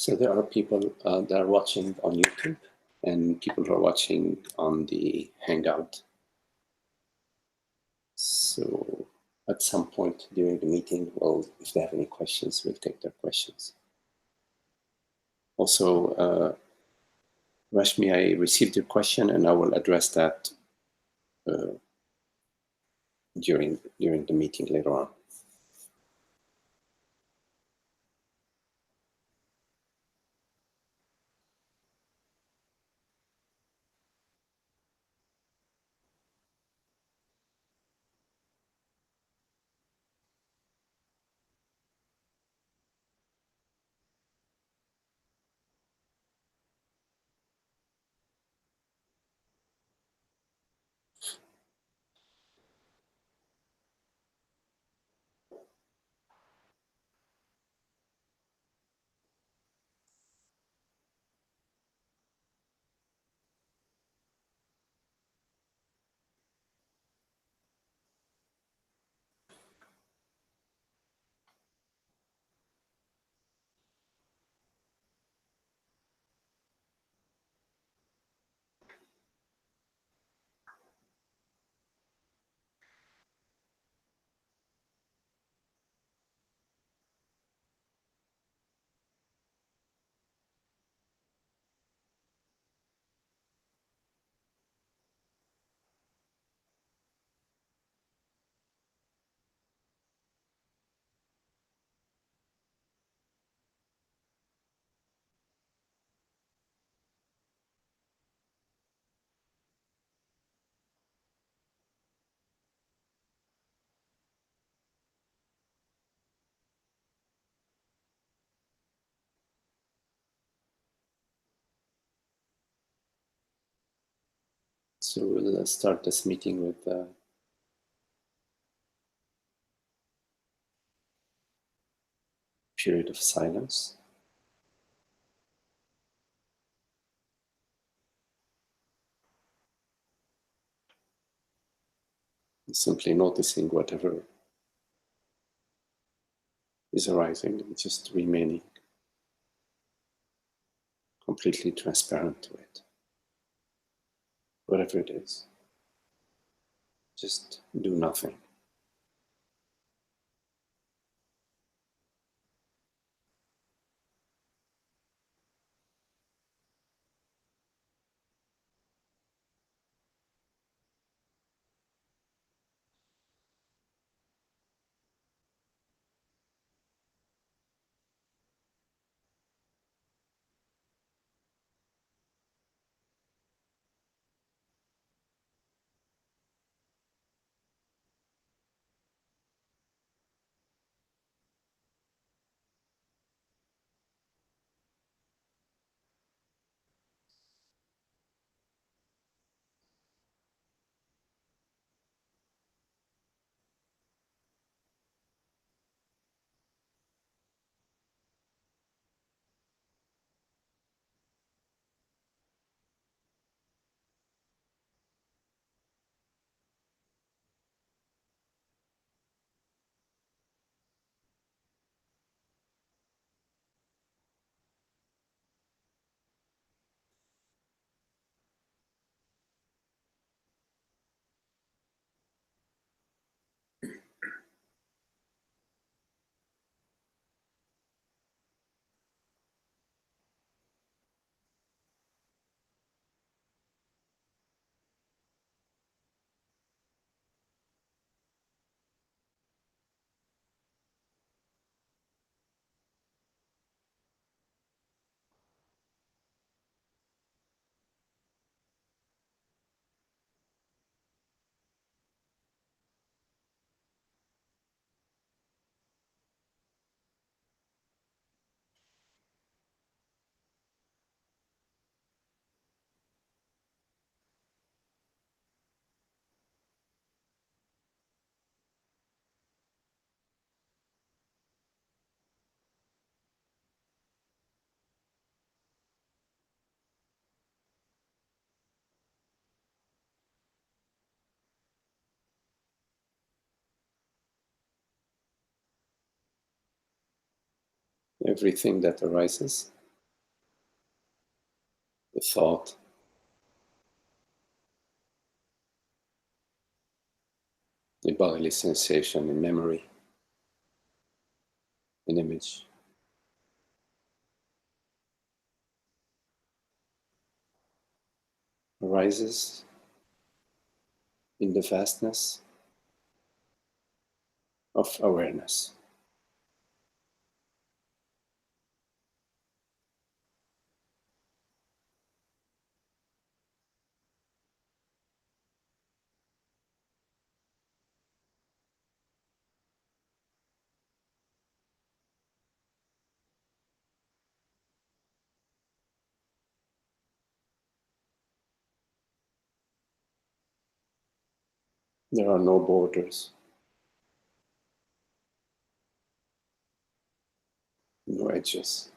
So there are people that are watching on YouTube and people who are watching on the Hangout. So at some point during the meeting, well, if they have any questions, we'll take their questions. Also, Rashmi, I received your question and I will address that during the meeting later on. So we'll start this meeting with a period of silence. Simply noticing whatever is arising and just remaining completely transparent to it. Whatever it is, just do nothing. Everything that arises the thought, the bodily sensation, the memory, an image. Arises in the vastness of awareness. There are no borders, no edges.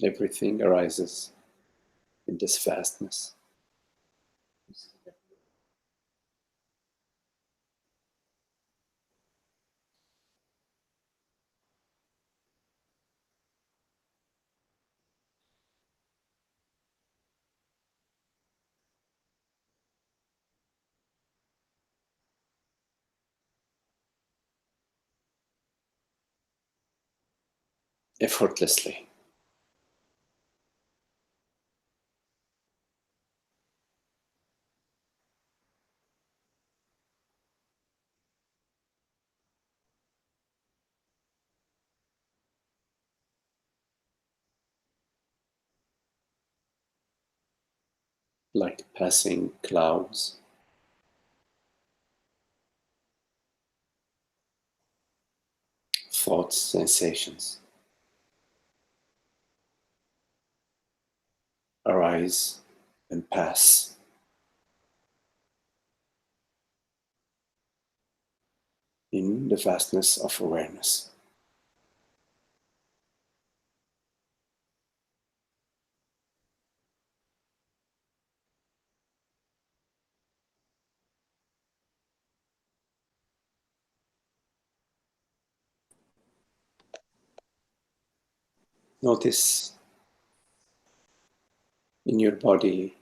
Everything arises in this vastness. Effortlessly. Like passing clouds, thoughts, sensations arise and pass in the vastness of awareness. Notice in your body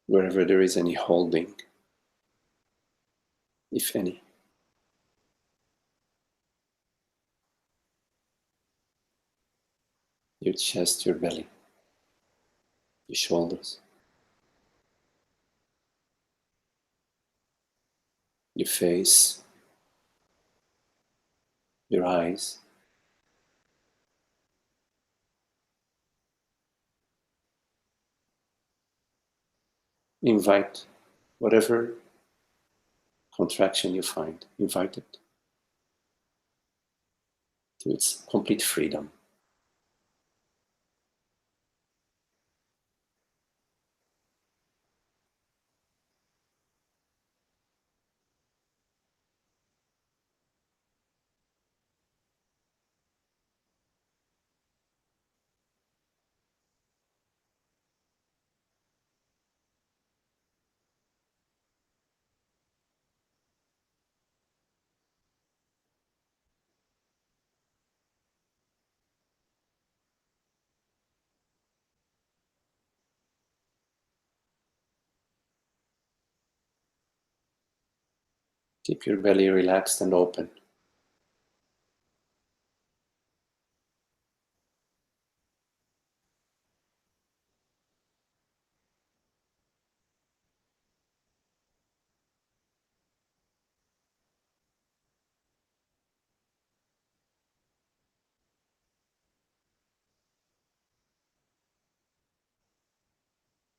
wherever there is any holding, if any. Your chest, your belly, your shoulders, your face, your eyes. Invite whatever contraction you find, invite it to its complete freedom. Keep your belly relaxed and open.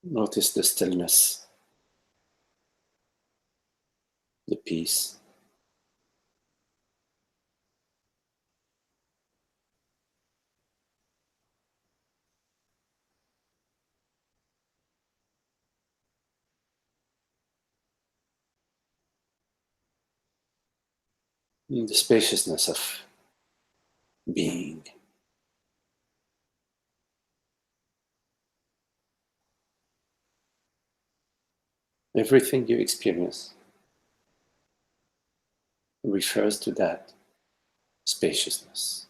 Notice the stillness, the peace. the spaciousness of being. Everything you experience refers to that spaciousness.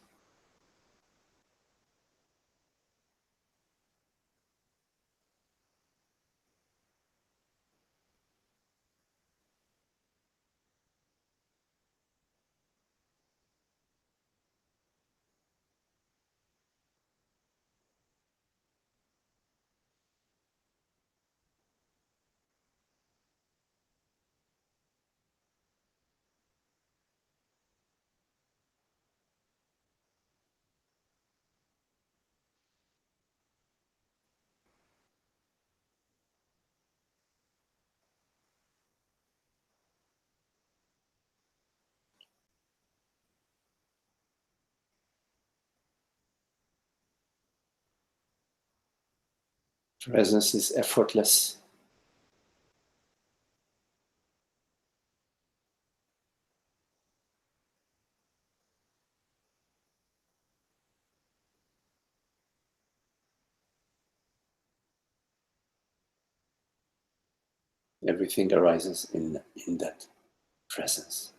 Presence is effortless. Everything arises in that presence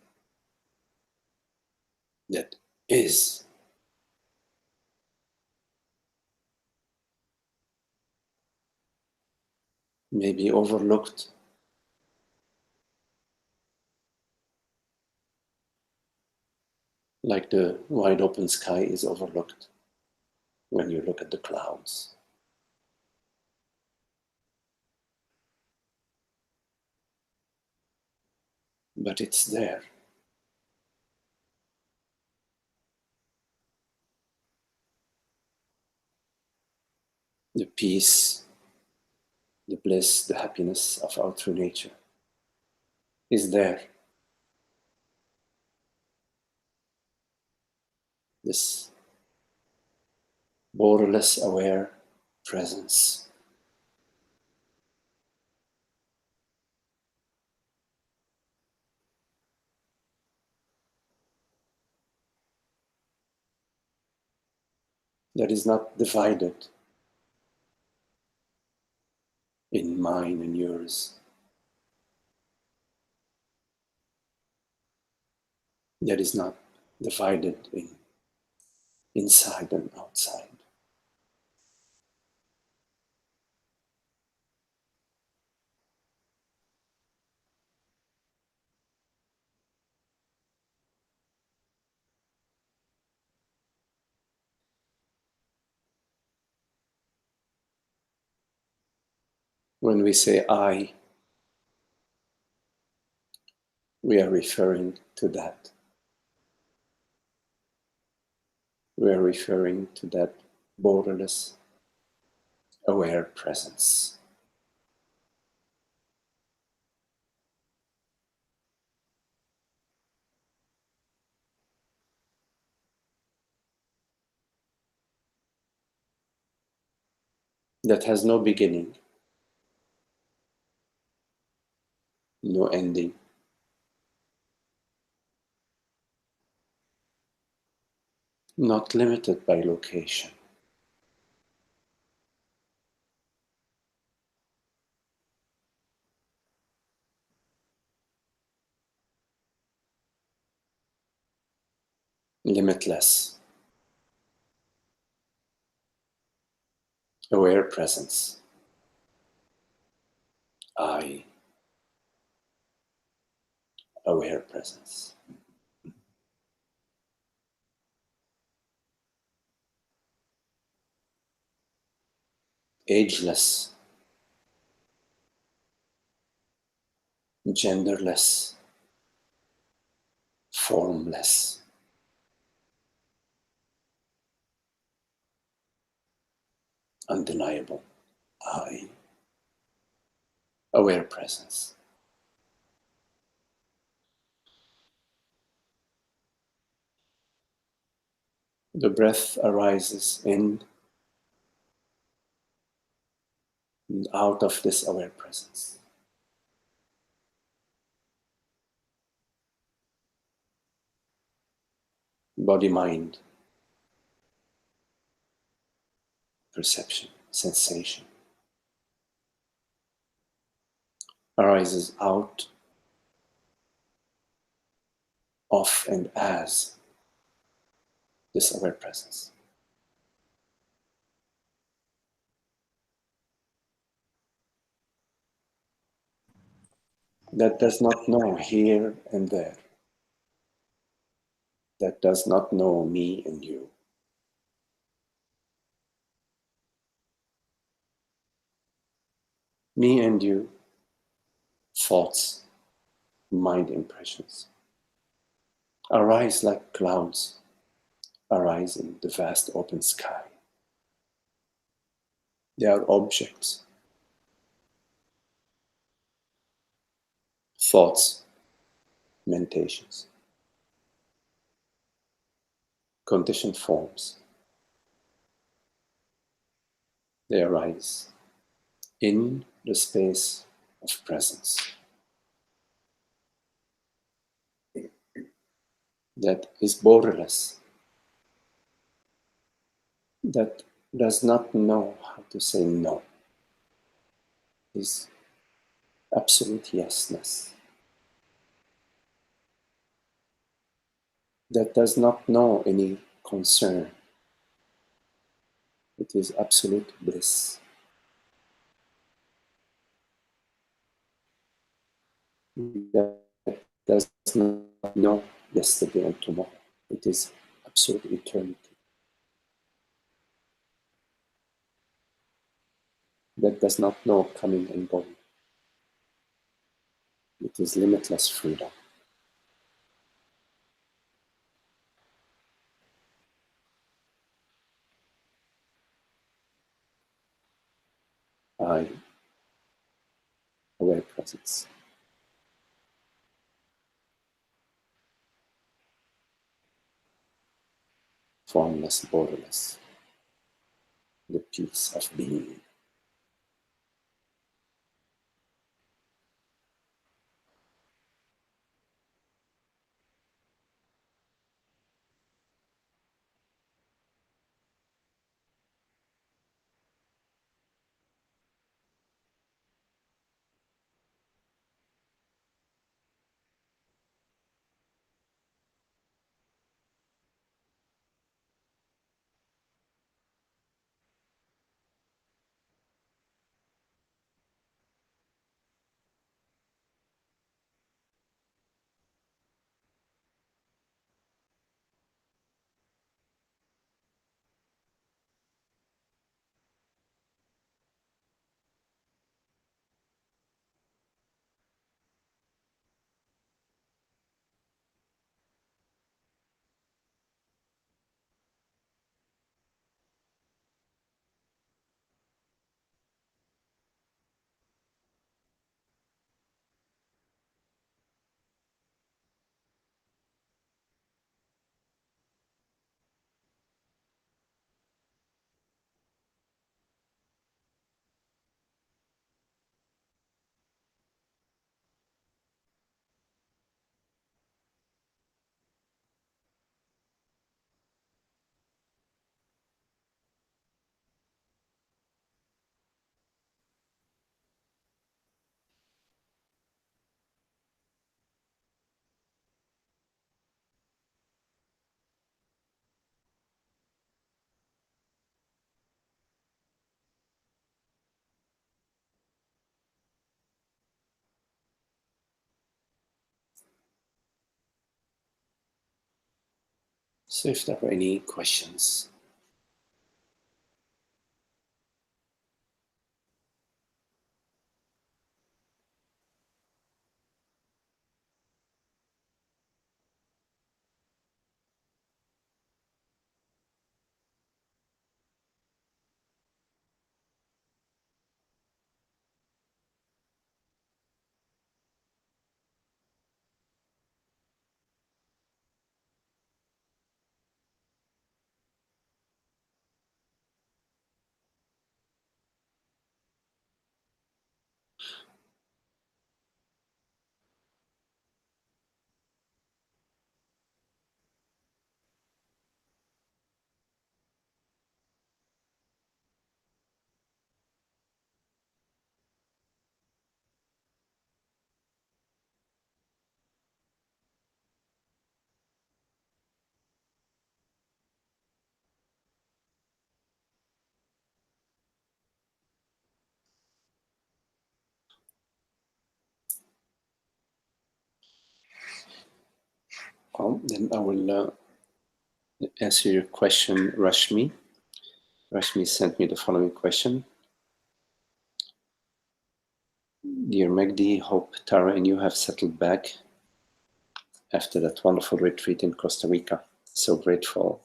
that is. Maybe overlooked, like the wide open sky is overlooked when you look at the clouds. But it's there. The peace, the bliss, the happiness of our true nature is there. This borderless aware presence. That is not divided in mine and yours. That is not divided in inside and outside. When we say I, we are referring to that. We are referring to that borderless, aware presence. That has no beginning, no ending. Not limited by location. Limitless, aware presence. I, aware presence. Ageless, genderless, formless. Undeniable. I, aware presence. The breath arises in and out of this aware presence. body-mind perception, sensation arises out of and as this aware presence. That does not know here and there, that does not know me and you. Me and you, thoughts, mind impressions, arise like clouds arise in the vast open sky. They are objects, thoughts, meditations, conditioned forms. They arise in the space of presence that is borderless, that does not know how to say no, is absolute yesness, that does not know any concern. It is absolute bliss. That does not know yesterday and tomorrow. It is absolute eternity. That does not know coming and going. It is limitless freedom. I, aware presence. Formless, borderless, the peace of being. So if there are any questions, Well, then I will answer your question, Rashmi. Rashmi sent me the following question. Dear Megdi, hope Tara and you have settled back after that wonderful retreat in Costa Rica. So grateful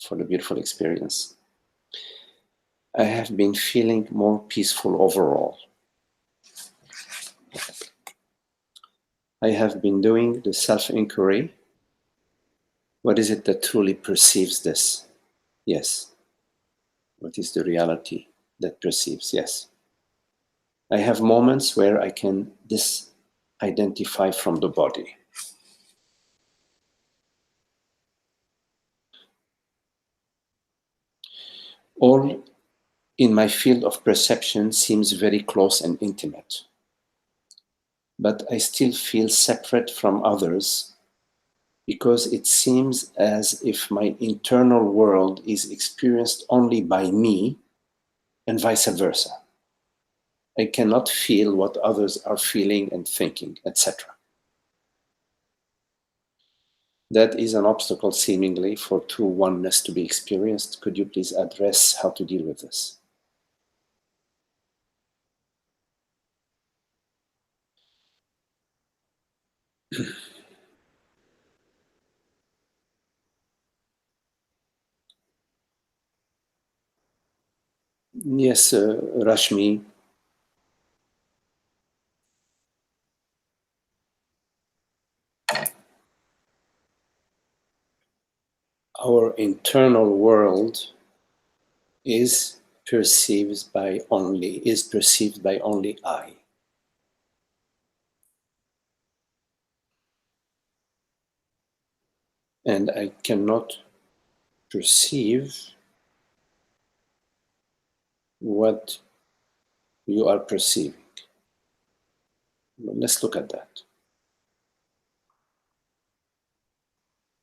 for the beautiful experience. I have been feeling more peaceful overall. I have been doing the self-inquiry. What is it that truly perceives this? Yes. What is the reality that perceives? Yes. I have moments where I can disidentify from the body. All in my field of perception seems very close and intimate. But I still feel separate from others because it seems as if my internal world is experienced only by me and vice versa. I cannot feel what others are feeling and thinking, etc. That is an obstacle seemingly for true oneness to be experienced. Could you please address how to deal with this? Yes, Rashmi. Our internal world is perceived by only I. And I cannot perceive what you are perceiving. Let's look at that.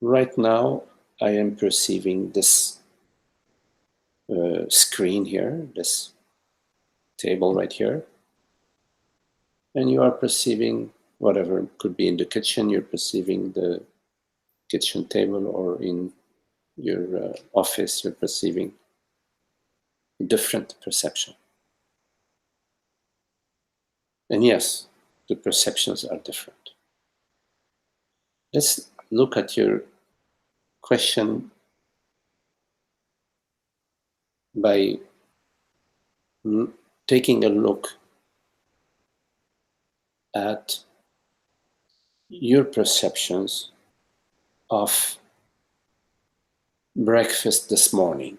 Right now, I am perceiving this screen here, this table right here, and you are perceiving whatever. It could be in the kitchen, you're perceiving the kitchen table, or in your office, you're perceiving different perception. And yes, the perceptions are different. Let's look at your question by taking a look at your perceptions of breakfast this morning,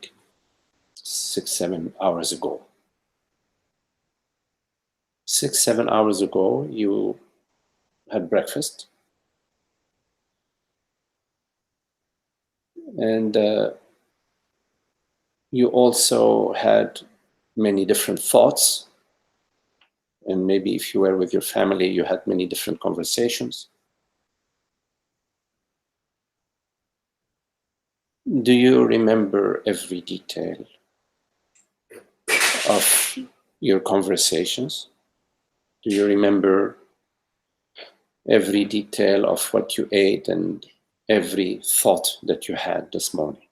6-7 hours ago. 6-7 hours ago, you had breakfast, and you also had many different thoughts, and maybe if you were with your family, you had many different conversations. Do you remember every detail of your conversations? Do you remember every detail of what you ate and every thought that you had this morning?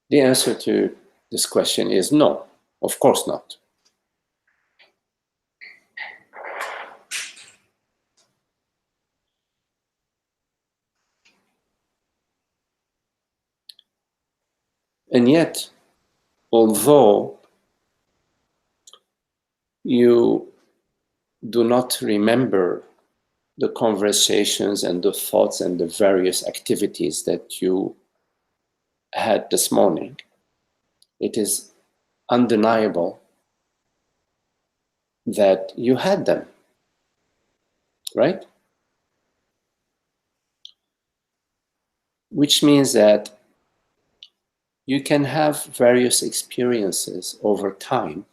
The answer to this question is no, of course not. And yet, although you do not remember the conversations and the thoughts and the various activities that you had this morning, it is undeniable that you had them, right? Which means that you can have various experiences over time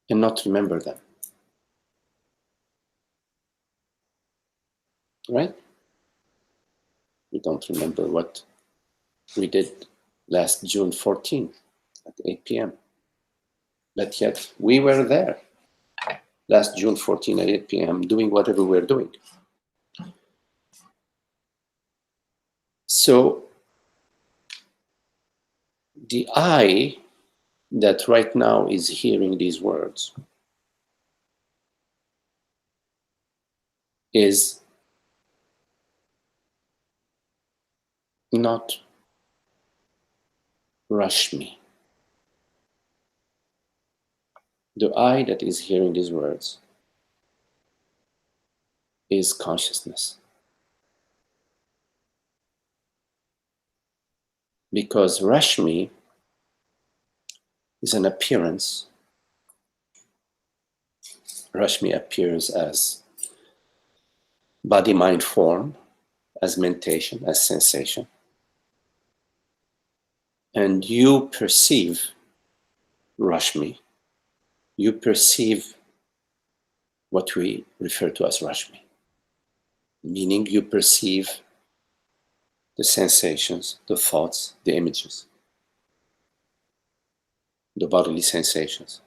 and not remember them, right? We don't remember what we did last June 14th at 8 p.m. But yet we were there. last June 14 at 8 p.m. doing whatever we're doing. So the I that right now is hearing these words is not Rashmi. The I that is hearing these words is consciousness. Because Rashmi is an appearance. Rashmi appears as body-mind form, as mentation, as sensation. And you perceive Rashmi. You perceive what we refer to as Rashmi. Meaning you perceive the sensations, the thoughts, the images, the bodily sensations.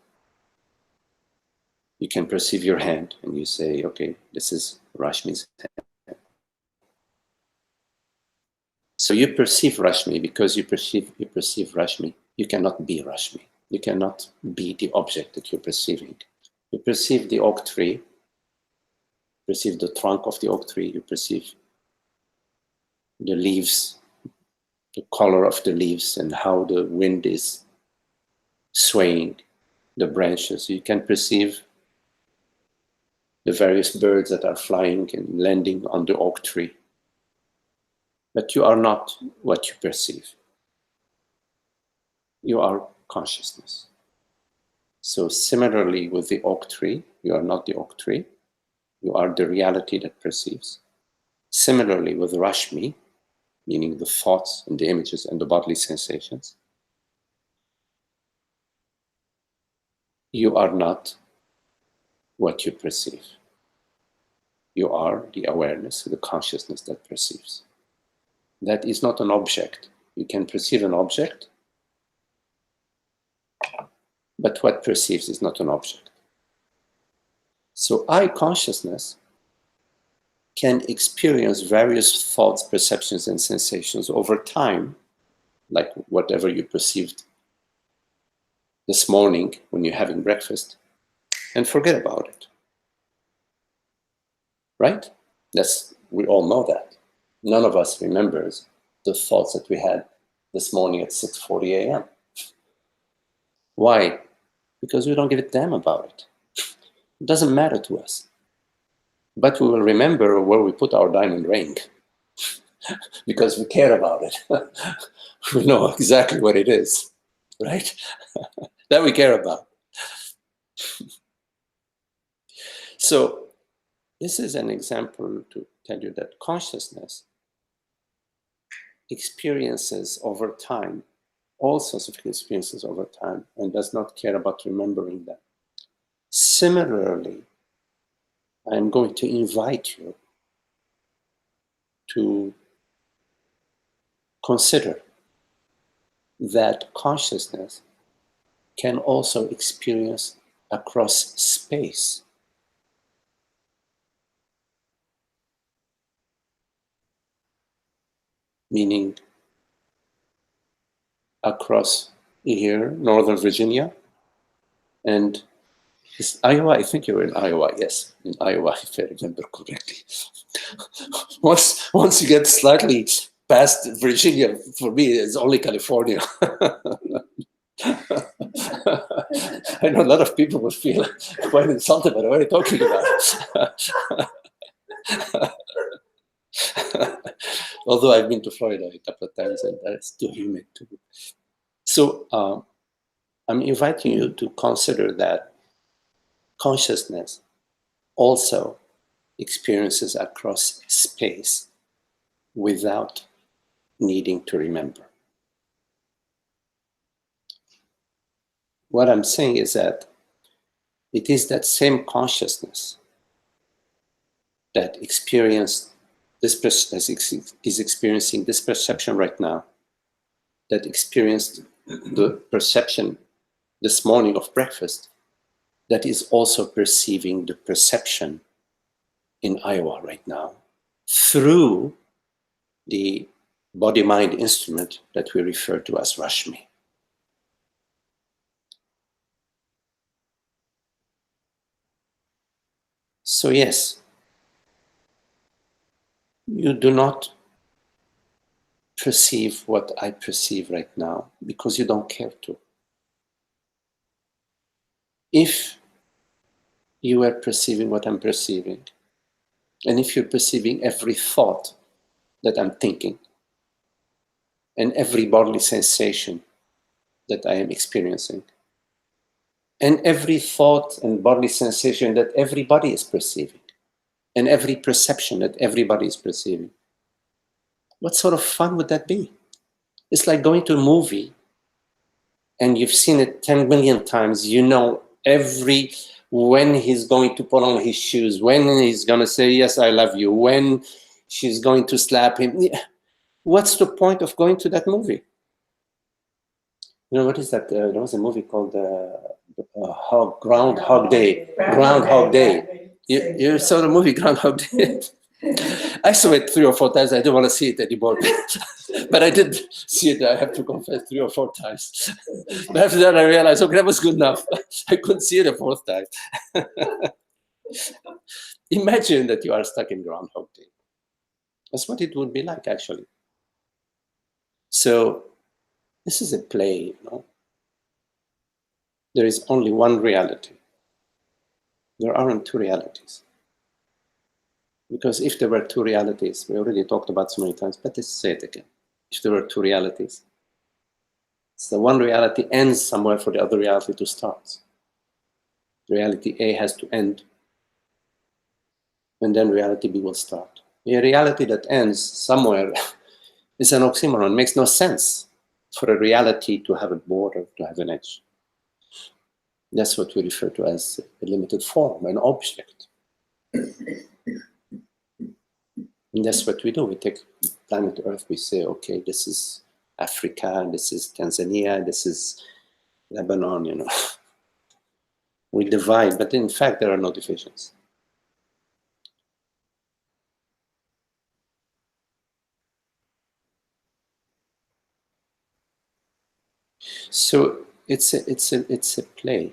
You can perceive your hand and you say, okay, this is Rashmi's hand. So you perceive Rashmi because you perceive Rashmi. You cannot be Rashmi. You cannot be the object that you're perceiving. You perceive the oak tree, perceive the trunk of the oak tree, you perceive the leaves, the color of the leaves and how the wind is swaying the branches. You can perceive the various birds that are flying and landing on the oak tree. But you are not what you perceive. You are consciousness. So similarly with the oak tree, you are not the oak tree. You are the reality that perceives. Similarly with Rashmi, meaning the thoughts and the images and the bodily sensations, you are not what you perceive. You are the awareness, the consciousness that perceives. That is not an object. You can perceive an object, but what perceives is not an object. So I, consciousness, can experience various thoughts, perceptions, and sensations over time, like whatever you perceived this morning when you're having breakfast, and forget about it. Right? We all know that. None of us remembers the thoughts that we had this morning at 6:40 a.m. Why? Because we don't give a damn about it. It doesn't matter to us. But we will remember where we put our diamond ring because we care about it. We know exactly what it is, right? That we care about. So this is an example to tell you that consciousness experiences over time, all sorts of experiences over time, and does not care about remembering them. Similarly, I'm going to invite you to consider that consciousness can also experience across space. Meaning across here, Northern Virginia, and Iowa. I think you were in Iowa, yes, in Iowa, if I remember correctly. Once you get slightly past Virginia, for me, it's only California. I know a lot of people would feel quite insulted by what I'm talking about. Although I've been to Florida a couple of times and it's too humid too. So I'm inviting you to consider that consciousness also experiences across space without needing to remember. What I'm saying is that it is that same consciousness that is experiencing this perception right now, that experienced the perception this morning of breakfast, that is also perceiving the perception in Iowa right now through the body-mind instrument that we refer to as Rashmi. So yes, you do not perceive what I perceive right now because you don't care to. If you are perceiving what I'm perceiving, and if you're perceiving every thought that I'm thinking, and every bodily sensation that I am experiencing, and every thought and bodily sensation that everybody is perceiving, and every perception that everybody is perceiving, what sort of fun would that be? It's like going to a movie and you've seen it 10 million times. You know when he's going to put on his shoes, when he's going to say, yes, I love you, when she's going to slap him. What's the point of going to that movie? You know, what is that? There was a movie called Groundhog Day. Groundhog Day. You saw the movie Groundhog Day? I saw it 3 or 4 times. I don't want to see it anymore. But I did see it, I have to confess, 3 or 4 times. But after that, I realized, okay, that was good enough. I couldn't see it a 4th time. Imagine that you are stuck in Groundhog Day. That's what it would be like, actually. So this is a play, you know. There is only one reality. There aren't 2 realities. Because if there were 2 realities, we already talked about so many times, but let's say it again. If there were 2 realities, so one reality ends somewhere for the other reality to start. Reality A has to end, and then reality B will start. A reality that ends somewhere is an oxymoron. It makes no sense for a reality to have a border, to have an edge. That's what we refer to as a limited form, an object. And that's what we do. We take planet Earth, we say, okay, this is Africa, this is Tanzania, this is Lebanon, you know. We divide, but in fact, there are no divisions. So it's a play.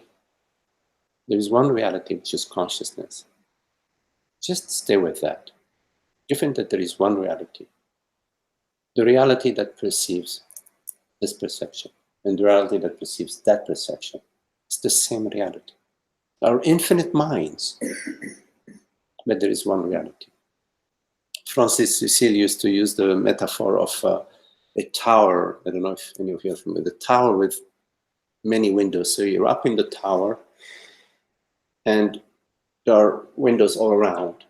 There is one reality, which is consciousness. Just stay with that. Given that there is one reality, the reality that perceives this perception, and the reality that perceives that perception, it's the same reality. Our infinite minds, but there is one reality. Francis Cecil used to use the metaphor of a tower. I don't know if any of you are familiar with the tower with many windows. So you're up in the tower, and there are windows all around.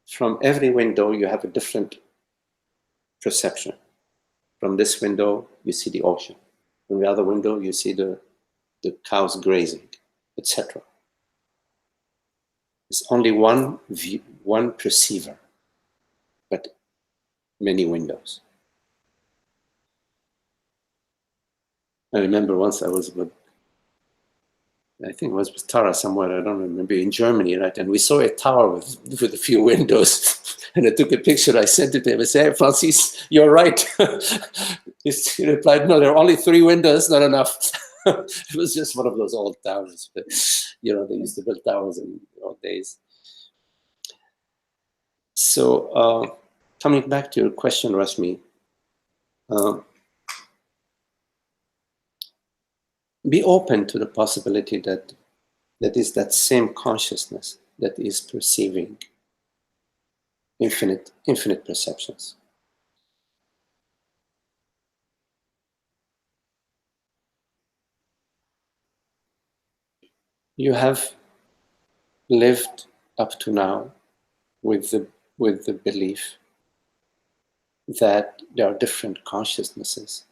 From every window, you have a different perception. From this window, you see the ocean. From the other window, you see the cows grazing, etc. It's only one view, one perceiver, but many windows. I remember once I was with, I think it was with Tara somewhere, I don't remember, in Germany, right? And we saw a tower with a few windows. And I took a picture, I sent it to him. I said, hey, Francis, you're right. He replied, no, there are only 3 windows, not enough. It was just one of those old towers. But, you know, they used to build towers in the old days. So coming back to your question, Rashmi, be open to the possibility that is that same consciousness that is perceiving infinite perceptions. You have lived up to now with the belief that there are different consciousnesses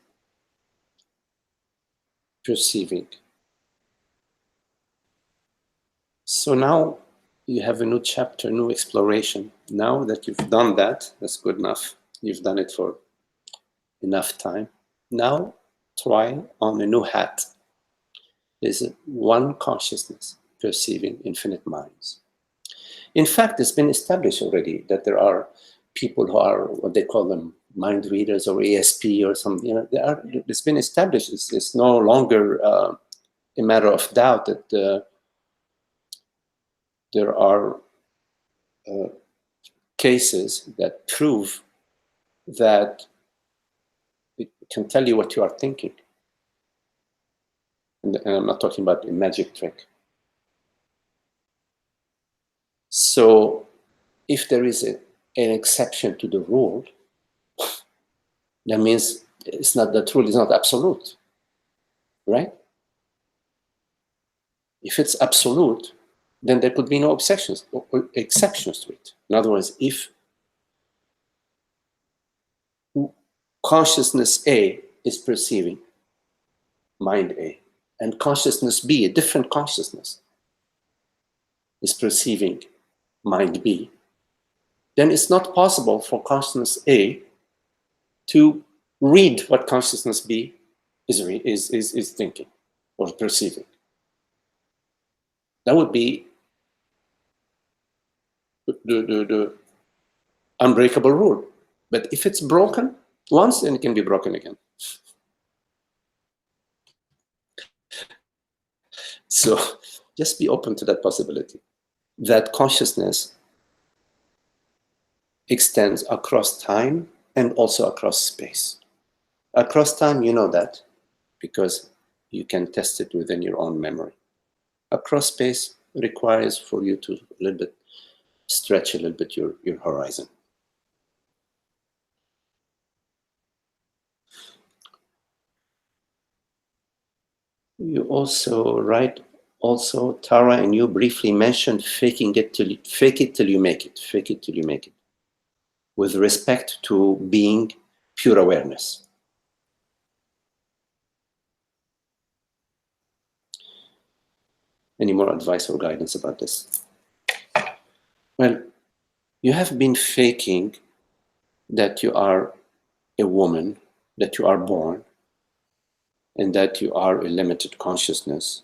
perceiving. So now you have a new chapter, new exploration. Now that you've done that, that's good enough. You've done it for enough time. Now try on a new hat. There's one consciousness perceiving infinite minds. In fact, it's been established already that there are people who are what they call them mind readers or ASP or something. It's been established. It's no longer a matter of doubt that there are cases that prove that it can tell you what you are thinking. And I'm not talking about a magic trick. So if there is an exception to the rule, that means that rule is not absolute, right? If it's absolute, then there could be no exceptions to it. In other words, if consciousness A is perceiving mind A, and consciousness B, a different consciousness, is perceiving mind B, then it's not possible for consciousness A to read what consciousness B is thinking or perceiving. That would be the unbreakable rule. But if it's broken once, then it can be broken again. So just be open to that possibility, that consciousness extends across time and also across space. Across time, you know that because you can test it within your own memory. Across space requires for you to a little bit stretch a little bit your horizon. You also write, Tara, and you briefly mentioned fake it till you make it. Fake it till you make it. With respect to being pure awareness. Any more advice or guidance about this? Well, you have been faking that you are a woman, that you are born, and that you are a limited consciousness.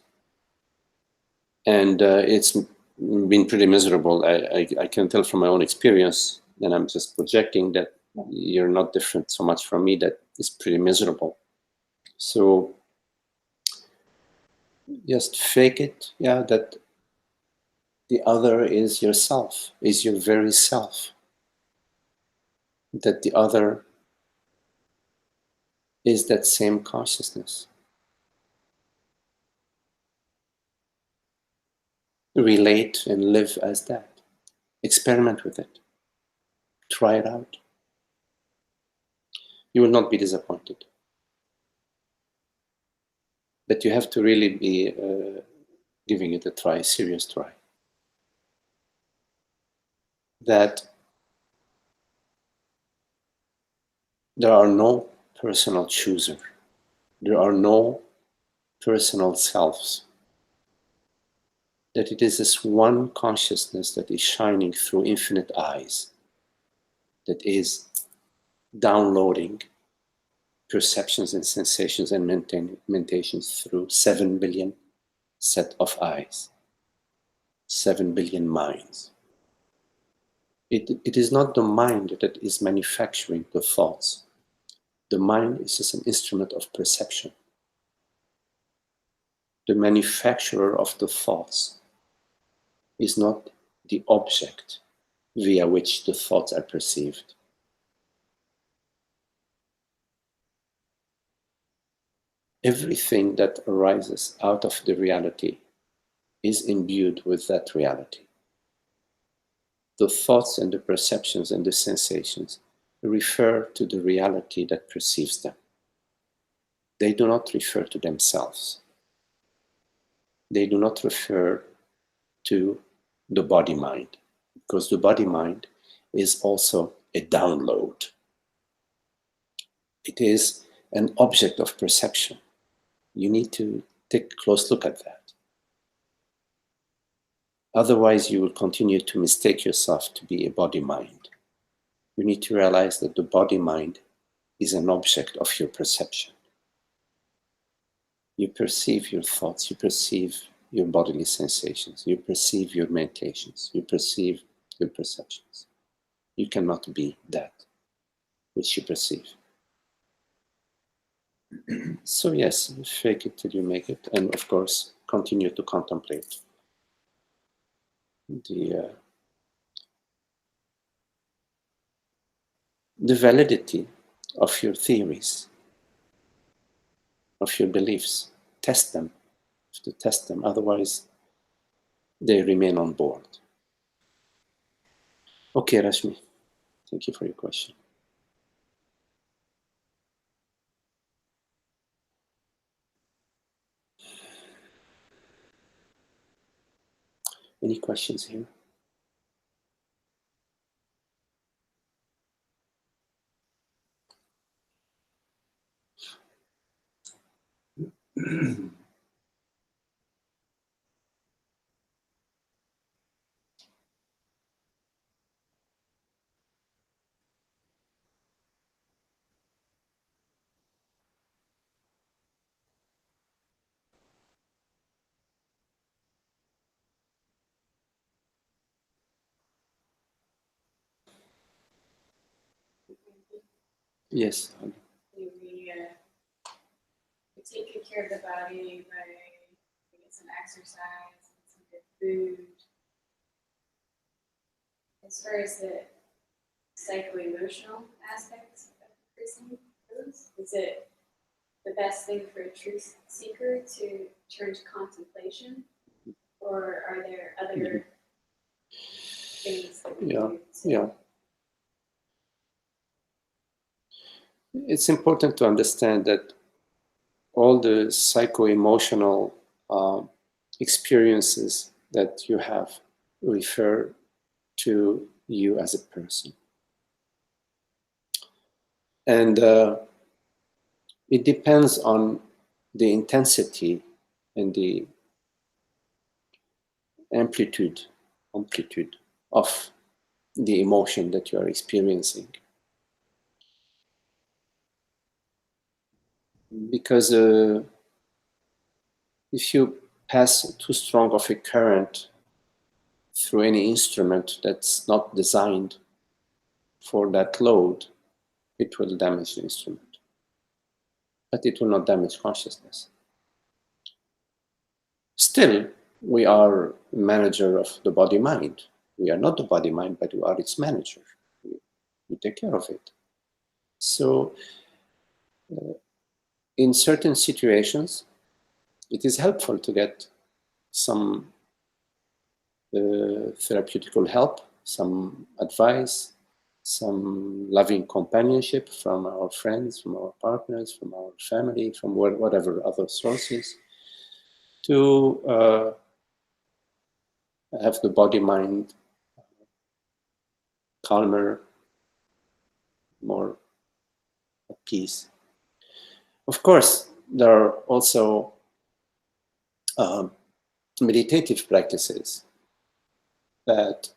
And it's been pretty miserable. I can tell from my own experience, and I'm just projecting that you're not different so much from me, that it's pretty miserable. So just fake it, that the other is yourself, is your very self. That the other is that same consciousness. Relate and live as that. Experiment with it. Try it out. You will not be disappointed. But you have to really be giving it a try, a serious try. That there are no personal chooser. There are no personal selves. That it is this one consciousness that is shining through infinite eyes, that is downloading perceptions and sensations and mentations through 7 billion set of eyes, 7 billion minds. It is not the mind that is manufacturing the thoughts. The mind is just an instrument of perception. The manufacturer of the thoughts is not the object via which the thoughts are perceived. Everything that arises out of the reality is imbued with that reality. The thoughts and the perceptions and the sensations refer to the reality that perceives them. They do not refer to themselves. They do not refer to the body mind, because the body mind is also a download. It is an object of perception. You need to take a close look at that. Otherwise, you will continue to mistake yourself to be a body mind. You need to realize that the body mind is an object of your perception. You perceive your thoughts, you perceive your bodily sensations, you perceive your meditations, you perceive your perceptions. You cannot be that which you perceive. So yes, fake it till you make it, and of course, continue to contemplate the validity of your theories, of your beliefs. Test them, to test them, otherwise they remain on board. Okay, Rashmi, thank you for your question. Any questions here? Yes. We take good care of the body by getting some exercise and some good food. As far as the psycho-emotional aspects of increasing those, is it the best thing for a truth seeker to turn to contemplation, or are there other things that we do? Yeah. It's important to understand that all the psycho-emotional experiences that you have refer to you as a person. And it depends on the intensity and the amplitude of the emotion that you are experiencing. Because if you pass too strong of a current through any instrument that's not designed for that load, it will damage the instrument. But it will not damage consciousness. Still, we are manager of the body-mind. We are not the body-mind, but we are its manager. We take care of it. So, in certain situations, it is helpful to get some therapeutical help, some advice, some loving companionship from our friends, from our partners, from our family, from whatever other sources, to have the body-mind calmer, more at peace. Of course, there are also meditative practices that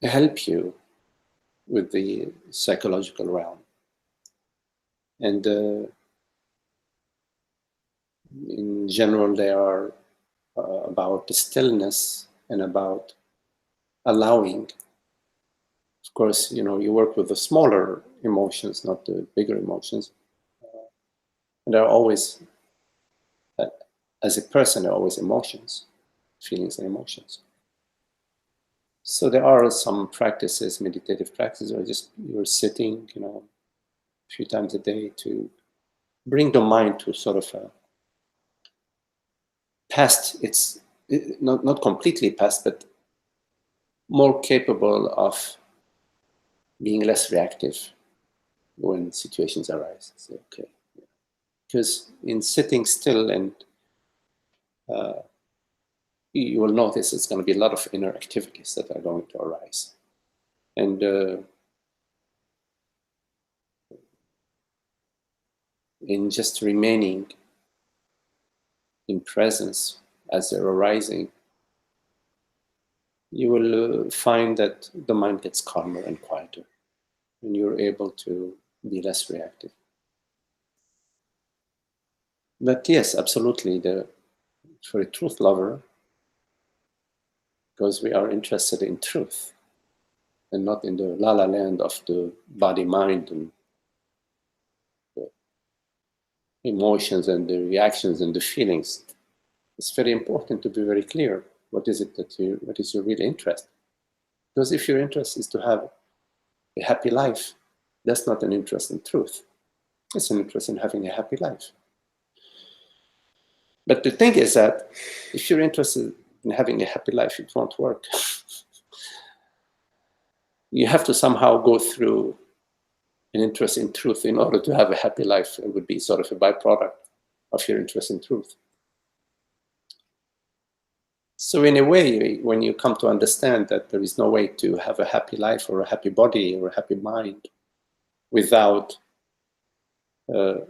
help you with the psychological realm. And in general, they are about the stillness and about allowing. Of course, you work with the smaller emotions, not the bigger emotions. And there are always, as a person, there are always emotions, feelings and emotions. So there are some practices, meditative practices, or just you're sitting, a few times a day to bring the mind to sort of past its, not completely past, but more capable of being less reactive when situations arise. So, okay. Because in sitting still, and you will notice it's going to be a lot of inner activities that are going to arise. And in just remaining in presence as they're arising, you will find that the mind gets calmer and quieter, and you're able to be less reactive. But yes, absolutely, for a truth lover, because we are interested in truth and not in the la-la land of the body-mind and the emotions and the reactions and the feelings. It's very important to be very clear. What is your real interest? Because if your interest is to have a happy life, that's not an interest in truth. It's an interest in having a happy life. But the thing is that if you're interested in having a happy life, it won't work. You have to somehow go through an interest in truth in order to have a happy life. It would be sort of a byproduct of your interest in truth. So in a way, when you come to understand that there is no way to have a happy life or a happy body or a happy mind without the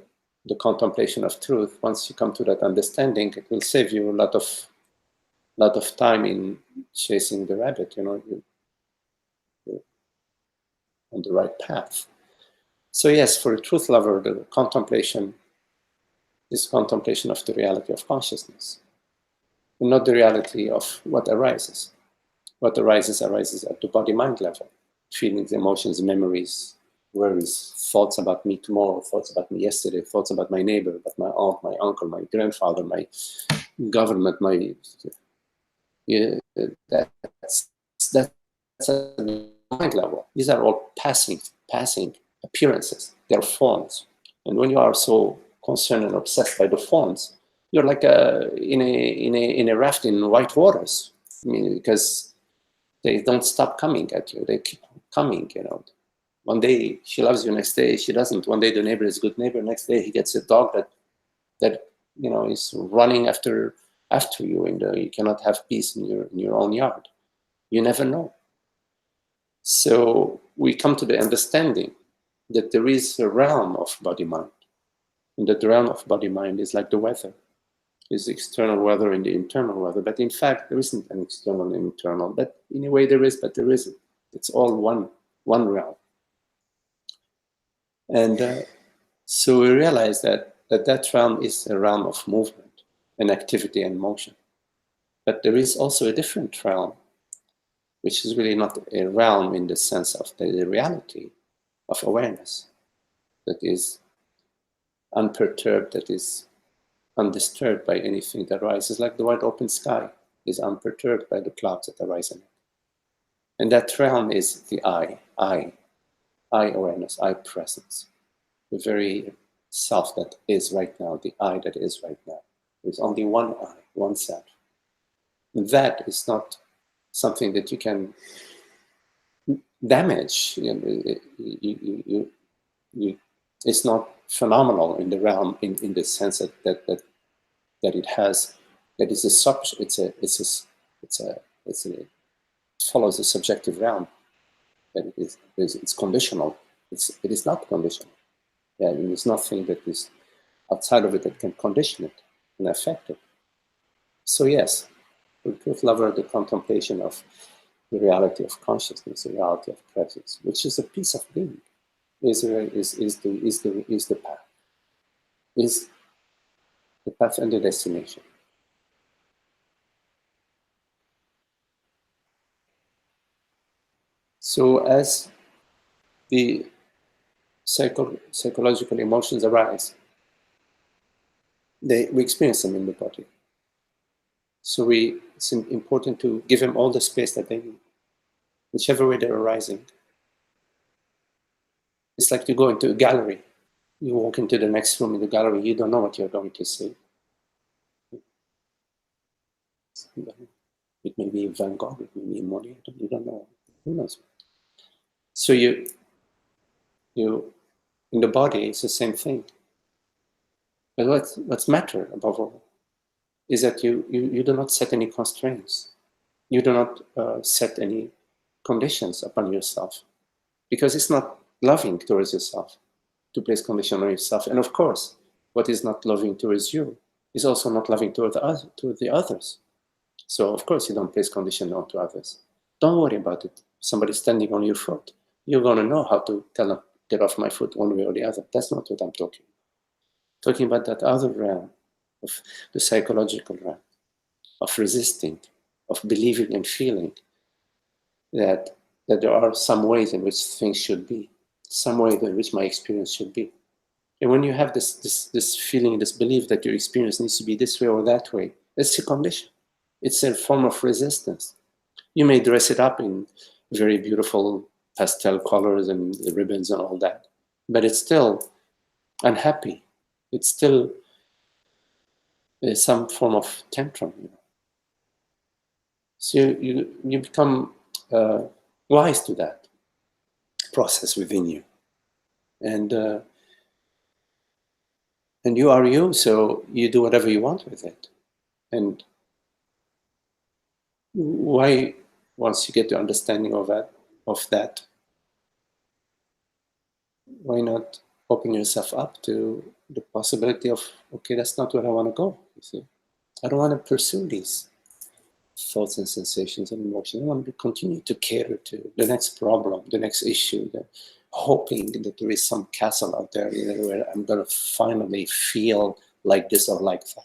contemplation of truth, once you come to that understanding, it will save you a lot of time in chasing the rabbit. You're on the right path. So yes, for a truth lover, the contemplation is contemplation of the reality of consciousness, and not the reality of what arises. What arises at the body-mind level. Feelings, emotions, memories, worries, thoughts about me tomorrow, thoughts about me yesterday, thoughts about my neighbor, about my aunt, my uncle, my grandfather, my government, that's at the mind level. These are all passing appearances. They're forms. And when you are so concerned and obsessed by the forms, you're like in a raft in white waters. I mean, because they don't stop coming at you. They keep coming, One day she loves you, next day she doesn't. One day the neighbor is a good neighbor, next day he gets a dog that is running after you, and you cannot have peace in your own yard. You never know. So we come to the understanding that there is a realm of body-mind, and that the realm of body-mind is like the weather. Is the external weather and the internal weather, but in fact there isn't an external and internal. But in a way there is, but there isn't. It's all one realm. And so we realize that realm is a realm of movement and activity and motion. But there is also a different realm, which is really not a realm in the sense of the reality of awareness, that is unperturbed, that is undisturbed by anything that arises, like the wide open sky is unperturbed by the clouds that arise in it. And that realm is the I awareness, I presence, the very self that is right now, the I that is right now. There's only one I, one self. That is not something that you can damage. It's not phenomenal in the realm in the sense that it has, that is a subject. It follows a subjective realm. That it's conditional. It is not conditional. Yeah, there is nothing that is outside of it that can condition it and affect it. So yes, for the truth lover, the contemplation of the reality of consciousness, the reality of presence, which is a piece of being, is the path. Is the path and the destination. So as the psychological emotions arise, we experience them in the body. So it's important to give them all the space that they need, whichever way they're arising. It's like you go into a gallery. You walk into the next room in the gallery, you don't know what you're going to see. It may be Van Gogh, it may be Monet, you don't know. Who knows? So you in the body, it's the same thing. But what's matter above all is that you do not set any constraints. You do not set any conditions upon yourself, because it's not loving towards yourself to place condition on yourself. And of course, what is not loving towards you is also not loving toward the others. So of course you don't place condition onto others. Don't worry about it. Somebody standing on your foot, you're going to know how to tell them, get off my foot one way or the other. That's not what I'm talking about. Talking about that other realm of the psychological realm, of resisting, of believing and feeling that there are some ways in which things should be, some way in which my experience should be. And when you have this feeling, this belief that your experience needs to be this way or that way, it's a condition. It's a form of resistance. You may dress it up in very beautiful pastel colors and ribbons and all that, but it's still unhappy. It's still some form of tantrum. So you become wise to that process within you, and you are you, so you do whatever you want with it. And why, once you get the understanding of that, why not open yourself up to the possibility of, okay, that's not where I want to go. You see, I don't want to pursue these thoughts and sensations and emotions. I want to continue to cater to the next problem, the next issue, hoping that there is some castle out there where I'm going to finally feel like this or like that.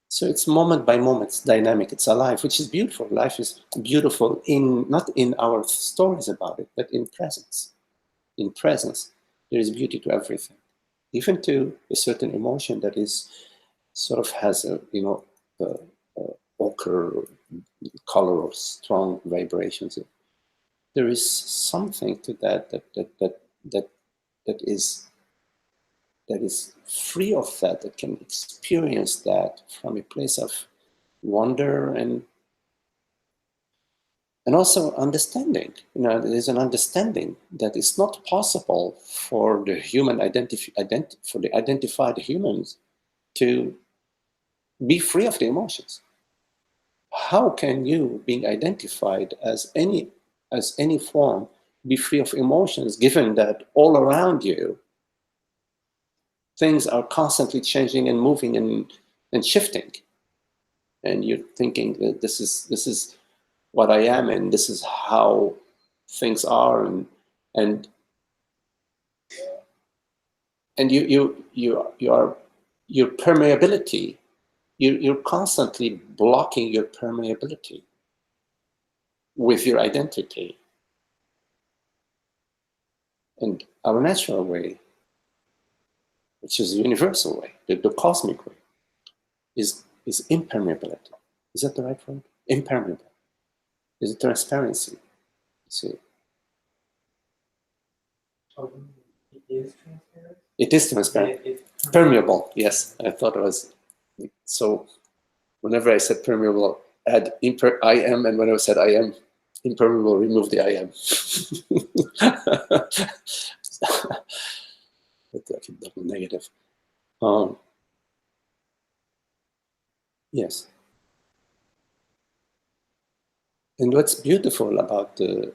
So it's moment by moment, it's dynamic, it's alive, which is beautiful. Life is beautiful not in our stories about it, but in presence. In presence, there is beauty to everything, even to a certain emotion that is sort of has a ochre color or strong vibrations. There is something to that is free of that can experience that from a place of wonder and also understanding. There's an understanding that it's not possible for the human for the identified humans to be free of the emotions. How can you, being identified as any form, be free of emotions, given that all around you things are constantly changing and moving and shifting, and you're thinking that this is what I am and this is how things are, and your permeability, you're constantly blocking your permeability with your identity. And our natural way, which is the universal way, the cosmic way, is impermeability. Is that the right word? Impermeable. Is it transparency? See, it is transparent. it is transparent. It's permeable. Yes, I thought it was. So, whenever I said permeable, add I am, and whenever I said I am impermeable, remove the I am. That's like a double negative. Yes. And what's beautiful about the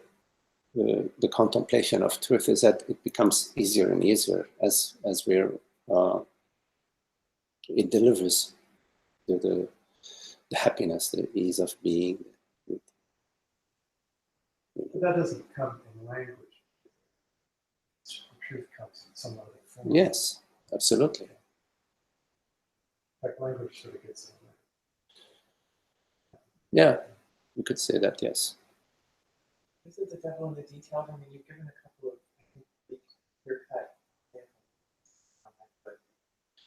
contemplation of truth is that it becomes easier and easier as we're it delivers the happiness, the ease of being. That doesn't come in language. Truth comes in some other form. Yes, absolutely. Like language sort of gets in there. Yeah, you could say that, yes. Is it the devil in the details? I mean, you've given a couple of clear-cut examples.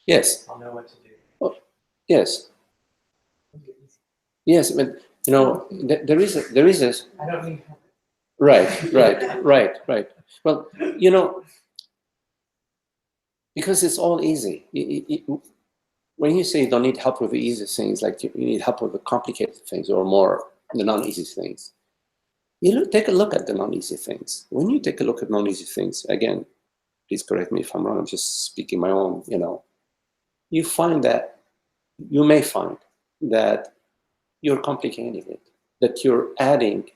Yes. I'll know what to do. Oh, yes. Yes, but there is a. I don't mean. Right. Well, because it's all easy. When you say you don't need help with the easy things, like you need help with the complicated things or more the non-easy things, take a look at the non-easy things. When you take a look at non-easy things, again, please correct me if I'm wrong, I'm just speaking my own, you may find that you're complicating it, that you're adding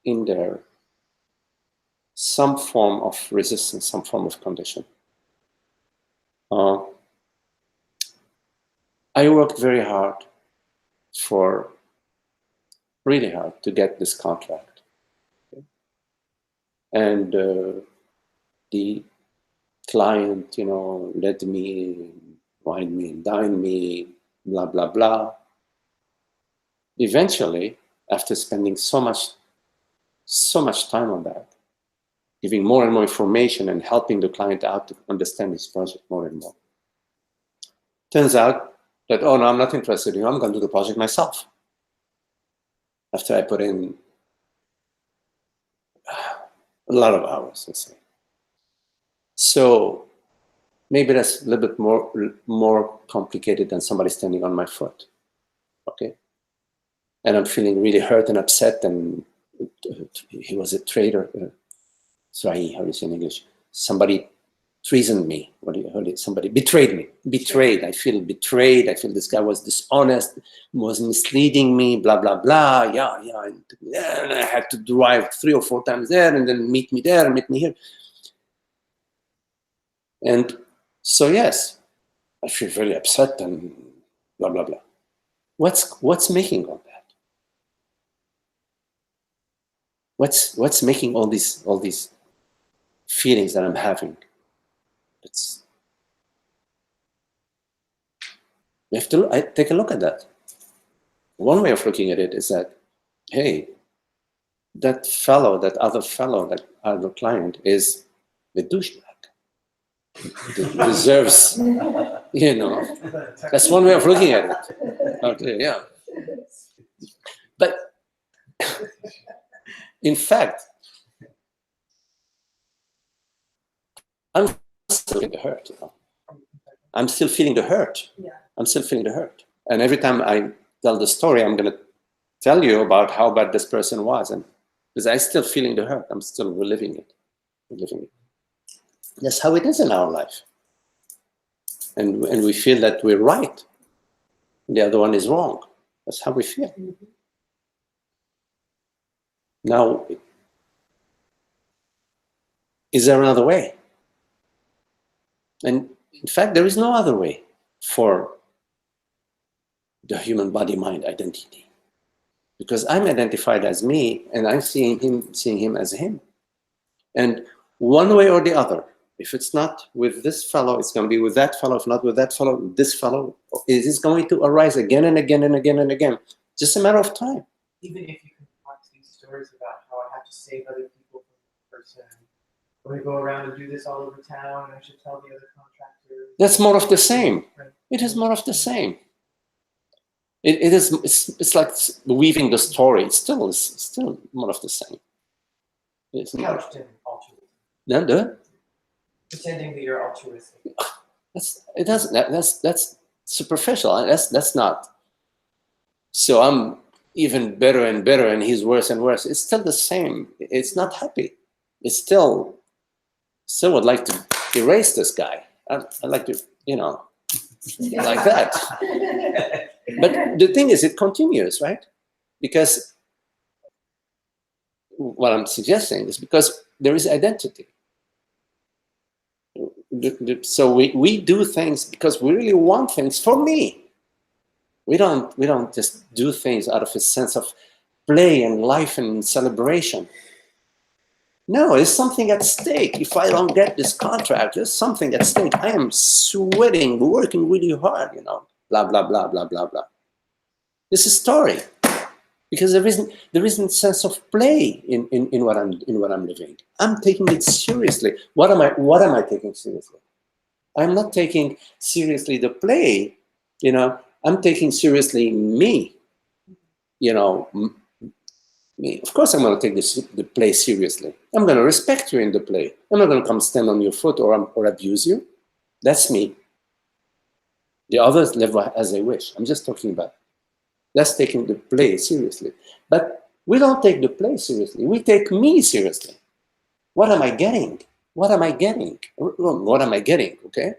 in there some form of resistance, some form of condition. I worked very hard really hard to get this contract. And the client, let me, wine me, and dine me, blah, blah, blah. eventually, after spending so much time on that, giving more and more information and helping the client out to understand his project more and more, turns out that, oh no, I'm not interested in you, I'm going to do the project myself. After I put in a lot of hours, let's say. So maybe that's a little bit more complicated than somebody standing on my foot, okay? And I'm feeling really hurt and upset, and he was a traitor. Sorry, how do you say in English? Somebody treasoned me. Somebody betrayed me. Betrayed. I feel betrayed. I feel this guy was dishonest, was misleading me, blah, blah, blah. Yeah. And I had to drive 3 or 4 times there and then meet me there and meet me here. And so, yes, I feel very upset and blah, blah, blah. What's making all that? What's making all these feelings that I'm having? We have to take a look at that. One way of looking at it is that, hey, that other client is the douchebag. Deserves, that's one way of looking at it. Okay, yeah. But in fact, I'm still feeling the hurt. I'm still feeling the hurt. Yeah. I'm still feeling the hurt. And every time I tell the story, I'm going to tell you about how bad this person was. And because I'm still feeling the hurt, I'm still reliving it. That's how it is in our life. And we feel that we're right. The other one is wrong. That's how we feel. Mm-hmm. Now, is there another way? And in fact, there is no other way for the human body-mind identity. Because I'm identified as me, and I'm seeing him as him. And one way or the other, if it's not with this fellow, it's going to be with that fellow. If not with that fellow, this fellow, it is going to arise again and again and again and again. Just a matter of time. Even if you can talk these stories about how I have to save other people from the person, I'm going to go around and do this all over town, and I should tell the other contractors. That's more of the same. Right. It is more of the same. It's like weaving the story. It's still more of the same. It's couched in altruism. Pretending that you're altruistic. That's superficial. That's not. So I'm even better and better, and he's worse and worse. It's still the same. It's not happy. It's still would like to erase this guy. I'd like to, like that. But the thing is, it continues, right? Because what I'm suggesting is because there is identity. So we do things because we really want things for me. We don't just do things out of a sense of play and life and celebration. No, there's something at stake. If I don't get this contract, there's something at stake. I am sweating, working really hard, blah, blah, blah, blah, blah, blah. It's a story. Because there isn't sense of play in what I'm living. I'm taking it seriously. What am I taking seriously? I'm not taking seriously the play, I'm taking seriously me. Me. Of course I'm going to take the play seriously. I'm going to respect you in the play. I'm not going to come stand on your foot or abuse you. That's me. The others live as they wish. I'm just talking about that's taking the play seriously. But we don't take the play seriously. We take me seriously. What am I getting? What am I getting? What am I getting? Okay?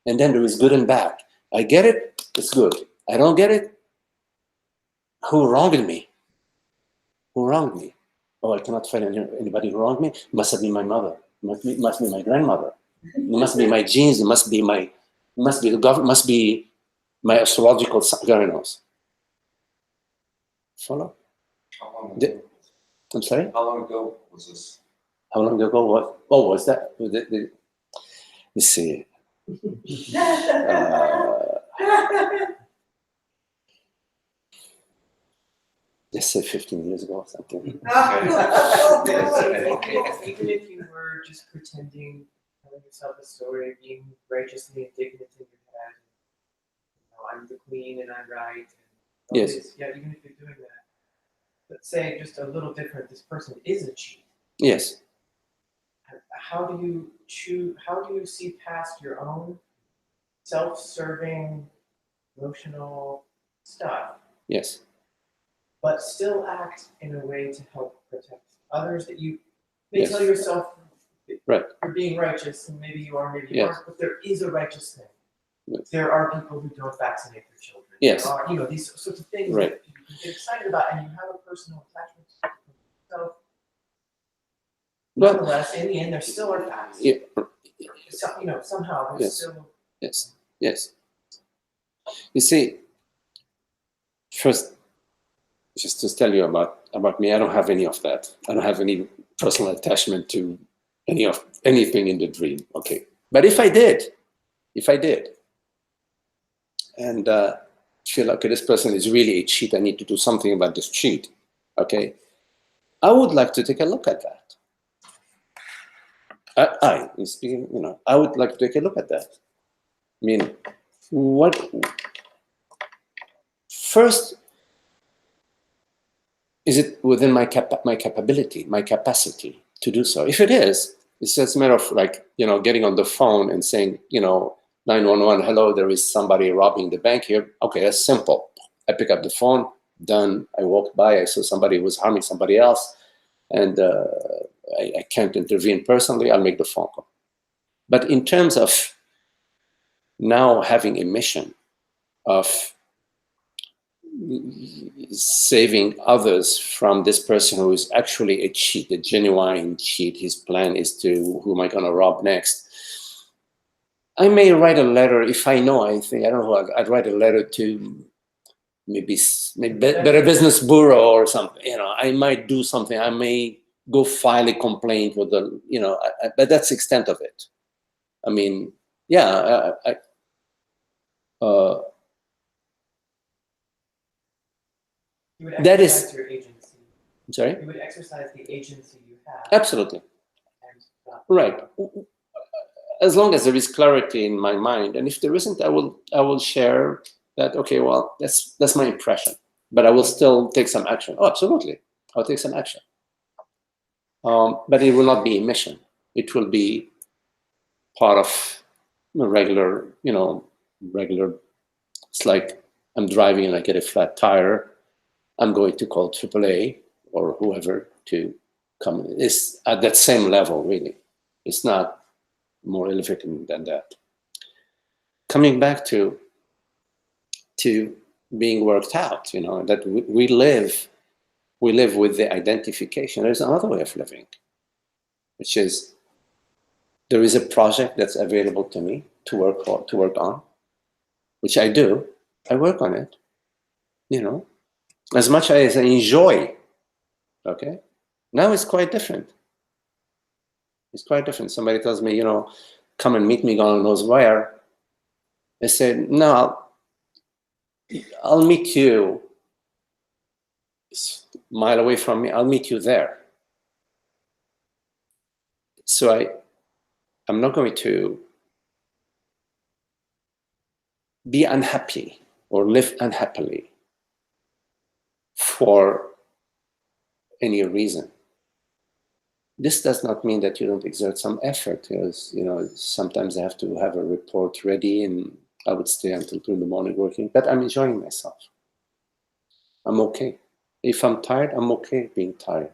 And then there is good and bad. I get it, it's good. I don't get it, who wronged me? Who wronged me? Oh, I cannot find anybody who wronged me. It must be my mother. It must be my grandmother. It must be my genes. It must be the government. Must be my astrological signs. Follow? How long ago? I'm sorry? How long ago was this? How long ago? What? Oh, was that? Let's see. say 15 years ago or something. Even if you were just pretending, telling yourself a story, being righteously indignant in your head, I'm the queen and I'm right. And Yes. Yeah, even if you're doing that, let's say just a little different, this person is a cheat. Yes. How do you choose? How do you see past your own self-serving, emotional stuff? Yes. But still act in a way to help protect others that you may Yes. tell yourself Right. you're being righteous, and maybe you are, maybe you Yes. aren't, but there is a righteous thing. Yes. There are people who don't vaccinate their children. Yes. There are, these sorts of things Right. that you can get excited about, and you have a personal attachment to it. So, Well, nonetheless, in the end, there still are facts. yeah. So, somehow there's Yes. still. Yes. Yes. You see, first, just to tell you about me, I don't have any of that. I don't have any personal attachment to anything in the dream. Okay. But if I did, and feel like, okay, this person is really a cheat, I need to do something about this cheat. Okay. I would like to take a look at that. I would like to take a look at that. I mean, first, is it within my capability, my capacity to do so? If it is, it's just a matter of getting on the phone and saying, 911, hello, there is somebody robbing the bank here. Okay, that's simple. I pick up the phone, done. I walked by, I saw somebody who was harming somebody else, and I can't intervene personally, I'll make the phone call. But in terms of now having a mission of saving others from this person who is actually a cheat, a genuine cheat, his plan is to, who am I going to rob next? I may write a letter if I know anything. I don't know. I'd write a letter to maybe Better Business Bureau or something. I might do something. I may go file a complaint with the, but that's the extent of it. I mean, yeah, You would that exercise is your agency. Sorry? You would exercise the agency you have. Absolutely. Right. As long as there is clarity in my mind, and if there isn't, I will share that. Okay, well, that's my impression, but I will still take some action. Oh, absolutely, I'll take some action. But it will not be a mission. It will be part of regular. It's like I'm driving and I get a flat tire. I'm going to call AAA or whoever to come. It's at that same level, really. It's not more elevated than that. Coming back to being worked out, that we live with the identification. There's another way of living, which is there is a project that's available to me to work on, which I do. I work on it, as much as I enjoy. Okay, now it's quite different. It's quite different. Somebody tells me, come and meet me, God knows where. I said, no, I'll meet you a mile away from me. I'll meet you there. So I'm not going to be unhappy or live unhappily for any reason. This does not mean that you don't exert some effort, because sometimes I have to have a report ready and I would stay until 2 in the morning working, but I'm enjoying myself. I'm okay. If I'm tired, I'm okay being tired.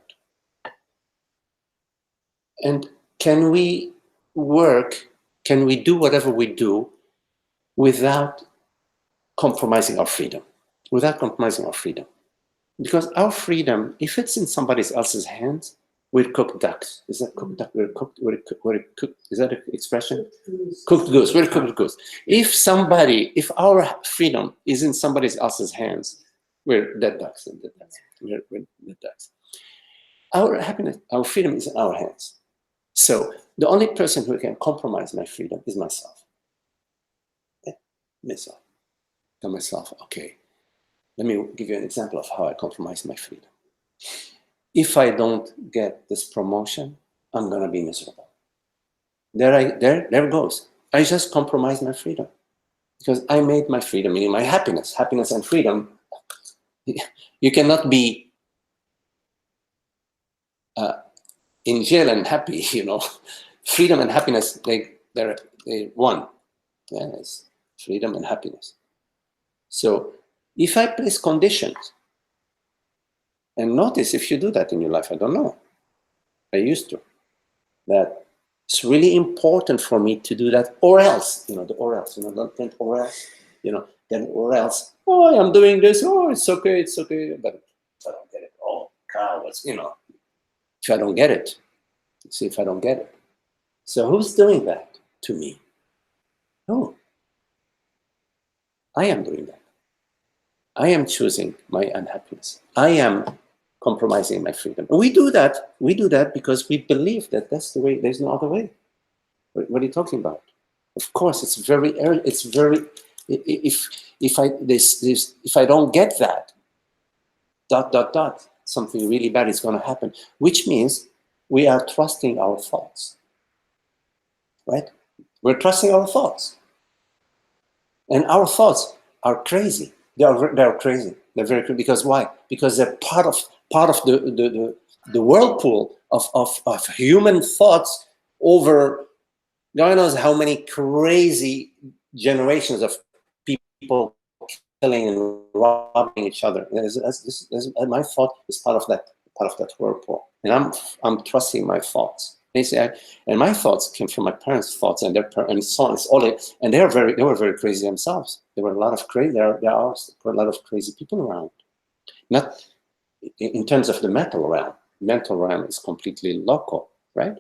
And can we do whatever we do without compromising our freedom? Without compromising our freedom. Because our freedom, if it's in somebody else's hands, we're cooked ducks. Is that cooked duck? We're cooked. Is that an expression? Cooked goose. We're cooked goose. If our freedom is in somebody else's hands, we're dead ducks. We're dead ducks. Our happiness, our freedom is in our hands. So the only person who can compromise my freedom is myself. Myself. Tell myself, okay, Let me give you an example of how I compromise my freedom. If I don't get this promotion, I'm gonna be miserable. There it goes. I just compromise my freedom because I made my freedom, meaning my happiness and freedom. You cannot be in jail and happy, you know. Freedom and happiness, they're one. Yeah, it's freedom and happiness. So if I place conditions, and notice if you do that in your life, I don't know, I used to, that it's really important for me to do that, or else, you know, the or else, you know, don't think or else, you know, then or else, oh, I'm doing this, oh, it's okay, but if I don't get it, oh, cow, what's, you know, if I don't get it, see if I don't get it. So who's doing that to me? No, I am doing that. I am choosing my unhappiness. I am compromising my freedom. And we do that because we believe that that's the way, there's no other way. What are you talking about? Of course, it's very, if I don't get that, ... something really bad is going to happen, which means we are trusting our thoughts, right? We're trusting our thoughts. And our thoughts are crazy. They're crazy. They're very crazy. Because why? Because they're part of the whirlpool of human thoughts over God knows how many crazy generations of people killing and robbing each other. My thought is part of that whirlpool, and I'm trusting my thoughts. They say, and my thoughts came from my parents' thoughts, and and so on. It's all it, and they were very crazy themselves. There were a lot of crazy. There are a lot of crazy people around. Not in terms of the mental realm. Mental realm is completely local, right?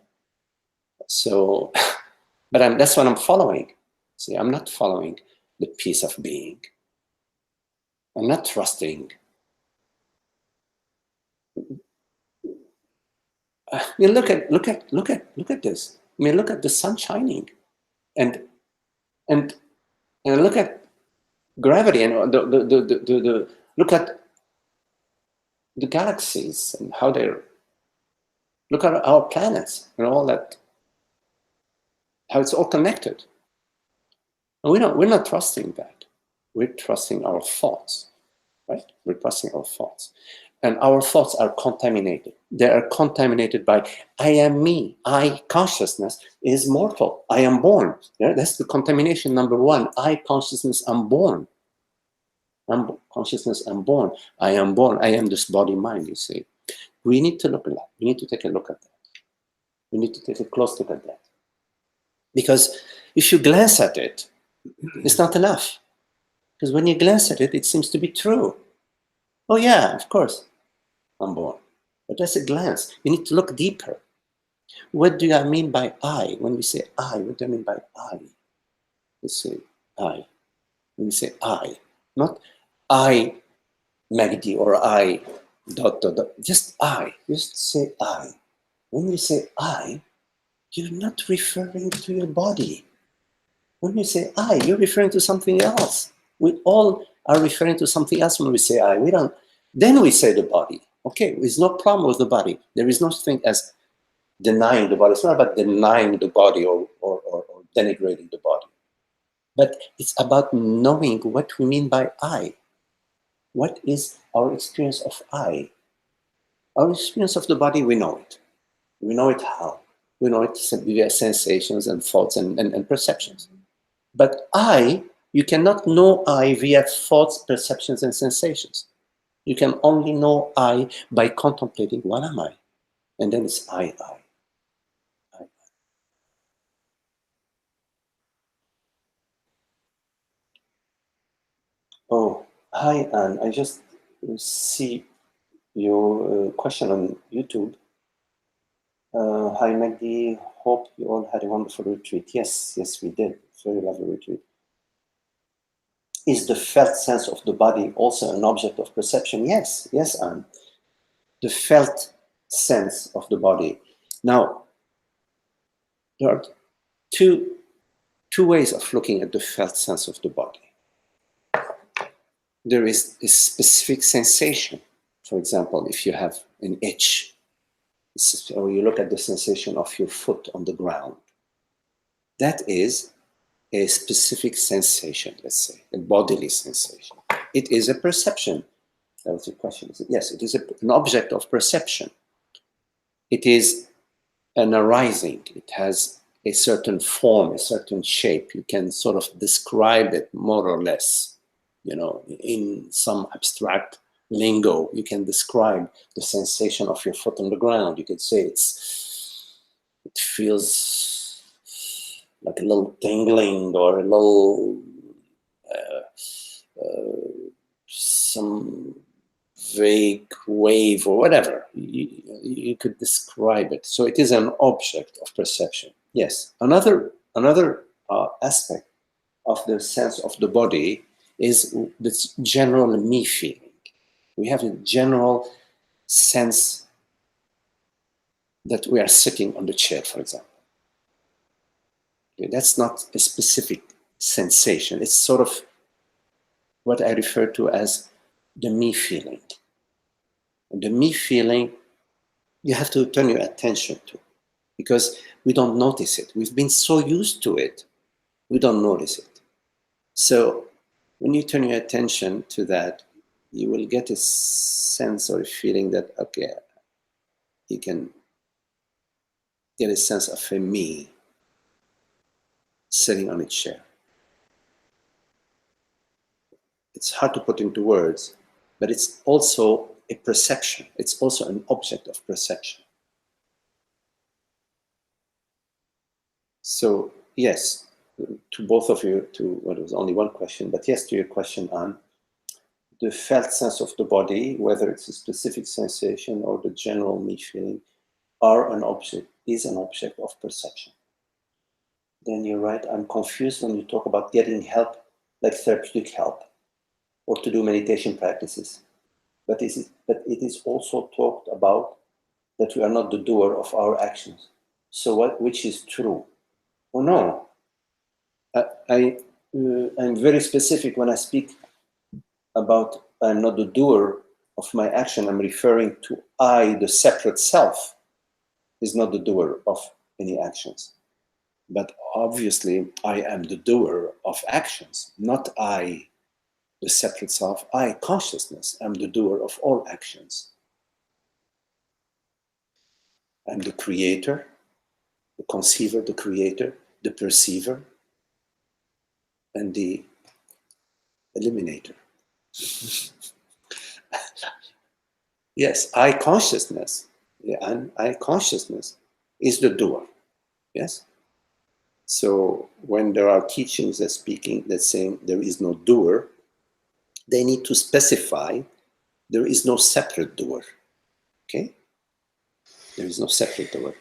So, but that's what I'm following. See, I'm not following the peace of being. I'm not trusting. I mean, look at this. I mean, look at the sun shining, and look at gravity, and the look at the galaxies and how they're. Look at our planets and all that. How it's all connected. And we're not trusting that. We're trusting our thoughts, right? We're trusting our thoughts. And our thoughts are contaminated. They are contaminated by I am me. I consciousness is mortal. I am born. Yeah, that's the contamination number one. I consciousness, I'm born. I'm consciousness, I'm born. I am born. I am this body mind, you see. We need to look at that. We need to take a look at that. We need to take a close look at that. Because if you glance at it, it's not enough. Because when you glance at it, it seems to be true. Oh yeah, of course, I'm born. But that's a glance. You need to look deeper. What do I mean by I? When we say I, what do I mean by I? Let's say I. When we say I, not I, Magdi, or I, ... Just I. Just say I. When you say I, you're not referring to your body. When you say I, you're referring to something else. We all are referring to something else when we say I. We don't. Then we say the body. Okay, there's no problem with the body. There is no thing as denying the body. It's not about denying the body or denigrating the body. But it's about knowing what we mean by I. What is our experience of I? Our experience of the body, we know it. We know it how? We know it via sensations and thoughts and perceptions. But I, you cannot know I via thoughts, perceptions, and sensations. You can only know I by contemplating what am I? And then it's I. Oh, hi, Anne. I just see your question on YouTube. Hi, Maggie. Hope you all had a wonderful retreat. Yes, we did. Very lovely retreat. Is the felt sense of the body also an object of perception? Yes, Anne. The felt sense of the body. Now, there are two ways of looking at the felt sense of the body. there is a specific sensation. For example, if you have an itch, or you look at the sensation of your foot on the ground, that is a specific sensation, let's say, a bodily sensation. It is a perception. That was the question. Yes, it is an object of perception. It is an arising. It has a certain form, a certain shape. You can sort of describe it more or less, in some abstract lingo. You can describe the sensation of your foot on the ground. You could say it feels like a little tingling or a little some vague wave or whatever. You could describe it. So it is an object of perception. Yes. Another aspect of the sense of the body is this general me feeling. We have a general sense that we are sitting on the chair, for example. Okay, that's not a specific sensation. It's sort of what I refer to as the me feeling. And the me feeling, you have to turn your attention to, because we don't notice it. We've been so used to it, we don't notice it. So when you turn your attention to that, you will get a sense or a feeling that, okay, you can get a sense of a me sitting on a chair. It's hard to put into words, but it's also a perception. It's also an object of perception. So yes, to both of you, it was only one question, but yes, to your question on the felt sense of the body, whether it's a specific sensation or the general me feeling, is an object of perception. Then you're right, I'm confused when you talk about getting help, like therapeutic help, or to do meditation practices. But it is also talked about that we are not the doer of our actions. So which is true? Oh no, I'm very specific when I speak about I'm not the doer of my action. I'm referring to I, the separate self, is not the doer of any actions. But obviously, I am the doer of actions, not I, the separate self. I, consciousness, am the doer of all actions. I'm the creator, the conceiver, the creator, the perceiver, and the eliminator. Yes, I consciousness, and I consciousness is the doer. Yes. So when there are teachings that saying there is no doer, they need to specify there is no separate doer. Okay? There is no separate doer.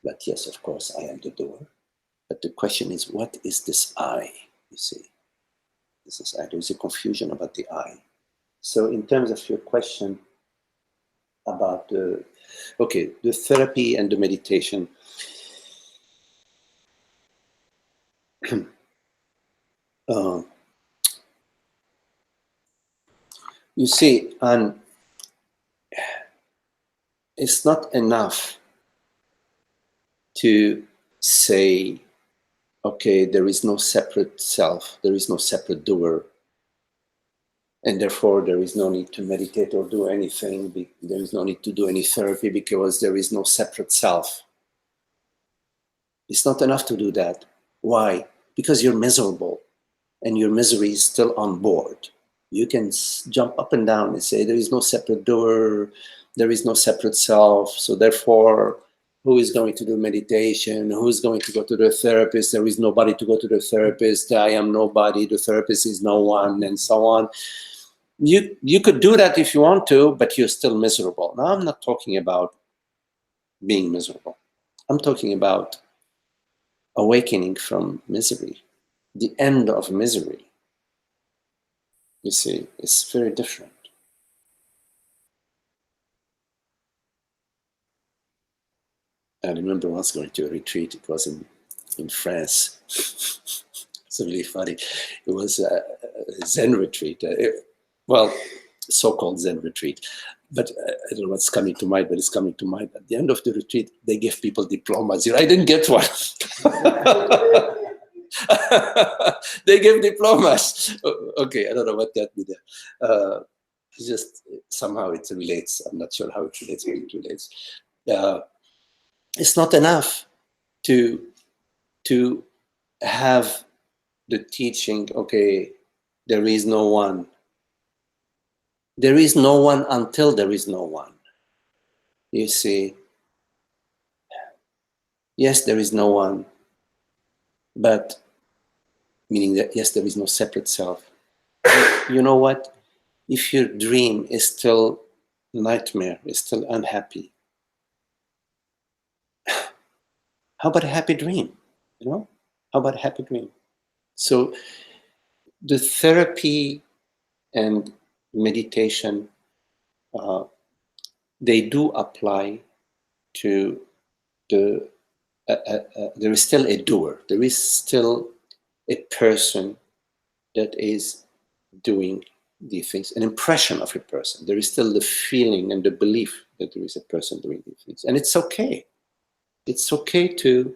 But yes, of course, I am the doer. But the question is, what is this I? You see, this is I. There's a confusion about the I. So in terms of your question about the therapy and the meditation, you see, it's not enough to say, okay, there is no separate self, there is no separate doer, and therefore there is no need to meditate or do anything. There is no need to do any therapy because there is no separate self. It's not enough to do that. Why? Because you're miserable and your misery is still on board. You can jump up and down and say there is no separate doer, there is no separate self, so therefore who is going to do meditation? Who is going to go to the therapist? There is nobody to go to the therapist. I am nobody. The therapist is no one, and so on. You could do that if you want to, but you're still miserable. Now, I'm not talking about being miserable. I'm talking about awakening from misery, the end of misery. You see, it's very different. I remember once going to a retreat. It was in France. It's really funny. It was a Zen retreat. well, so-called Zen retreat. But I don't know what's coming to mind, but it's coming to mind. At the end of the retreat, they give people diplomas. I didn't get one. They give diplomas. Okay, I don't know what that means. It's just somehow it relates. I'm not sure how it relates, but it relates. It's not enough to have the teaching, okay, there is no one. There is no one until there is no one. You see, yes, there is no one, but meaning that yes, there is no separate self. You know what? If your dream is still nightmare, is still unhappy, how about a happy dream? You know, how about a happy dream? So the therapy and meditation, they do apply to the. There is still a doer. There is still a person that is doing these things, an impression of a person. There is still the feeling and the belief that there is a person doing these things, and it's okay. It's okay to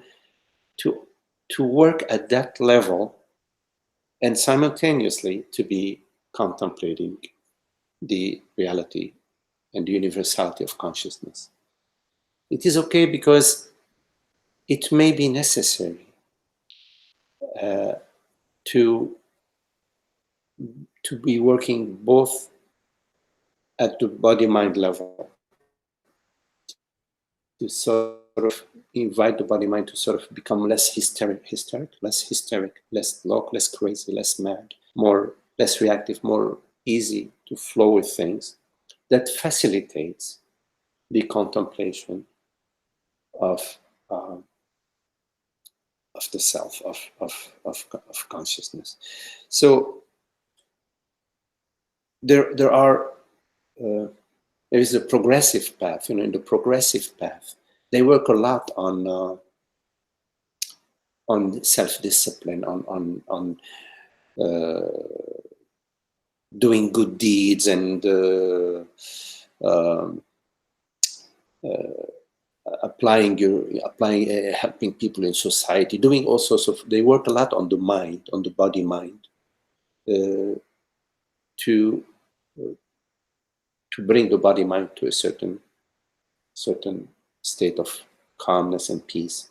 work at that level, and simultaneously to be contemplating the reality and the universality of consciousness. It is okay because it may be necessary to be working both at the body-mind level, to sort of invite the body-mind to sort of become less hysteric, less locked, less crazy, less mad, less reactive, more easy to flow with things. That facilitates the contemplation of the self, of consciousness. So there is a progressive path. In the progressive path, they work a lot on self-discipline, on doing good deeds and helping people in society, doing all sorts of. They work a lot on the mind, on the body mind, to bring the body mind to a certain state of calmness and peace.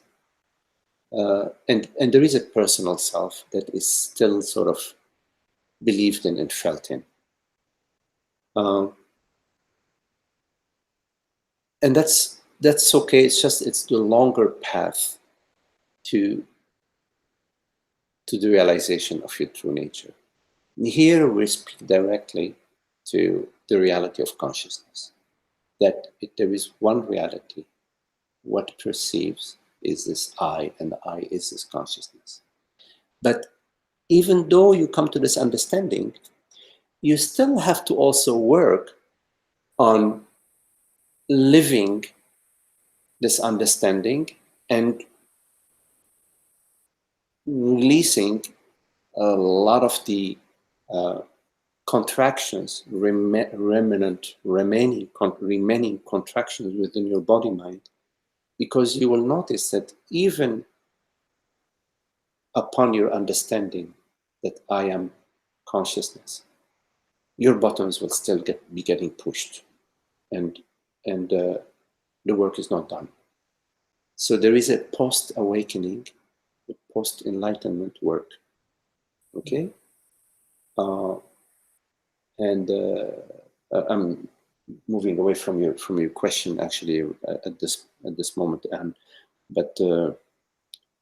And there is a personal self that is still sort of believed in and felt in. And that's okay. It's the longer path to the realization of your true nature. And here we speak directly to the reality of consciousness, that there is one reality. What perceives is this I, and the I is this consciousness. But even though you come to this understanding, you still have to also work on living this understanding and releasing a lot of the contractions, remaining contractions within your body mind, because you will notice that even upon your understanding that I am consciousness, your buttons will still be getting pushed, and the work is not done. So there is a post-awakening, a post-enlightenment work. Okay, and I'm moving away from your question actually at this moment, but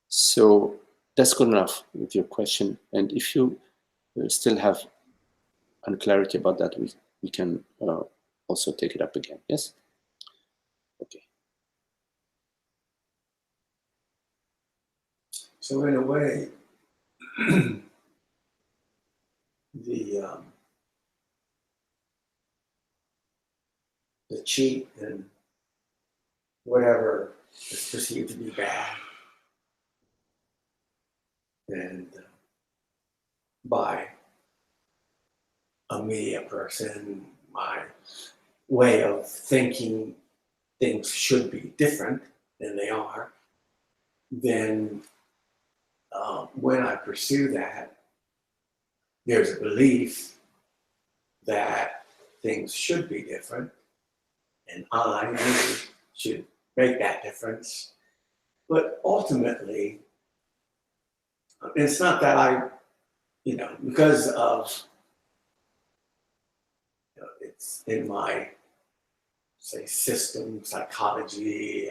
so that's good enough with your question. And if you still have unclarity about that, we can also take it up again. Yes. Okay. So in a way, the cheat and whatever is perceived to be bad, and by a media person, my way of thinking things should be different than they are, then when I pursue that, there's a belief that things should be different, and I me, should make that difference. But ultimately, it's not that I, because of, it's in my, say, system, psychology,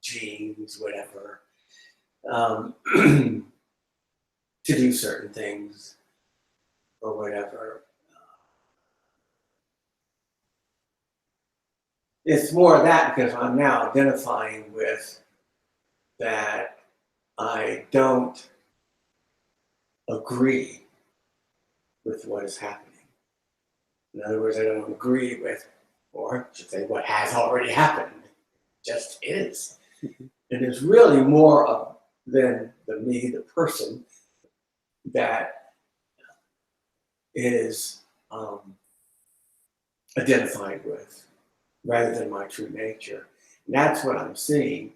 genes, whatever, to do certain things or whatever. It's more of that because I'm now identifying with that I don't agree with what is happening. In other words, I don't agree with, or I should say, what has already happened. It just is. And it's really more than the me, the person, that is identified with, rather than my true nature. And that's what I'm seeing.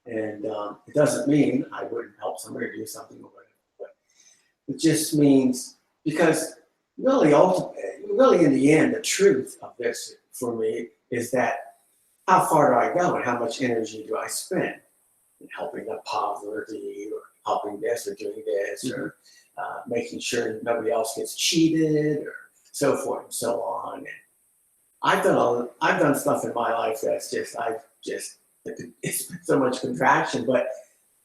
And it doesn't mean I wouldn't help somebody do something or whatever. But it just means, because really, really in the end, the truth of this for me is that how far do I go and how much energy do I spend in helping the poverty or helping this or doing this or making sure nobody else gets cheated or so forth and so on. And I've done stuff in my life that's just, it's been so much contraction, but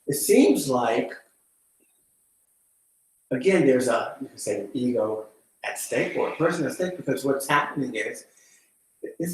it seems like, again, there's you can say an ego at stake or a person at stake, because what's happening is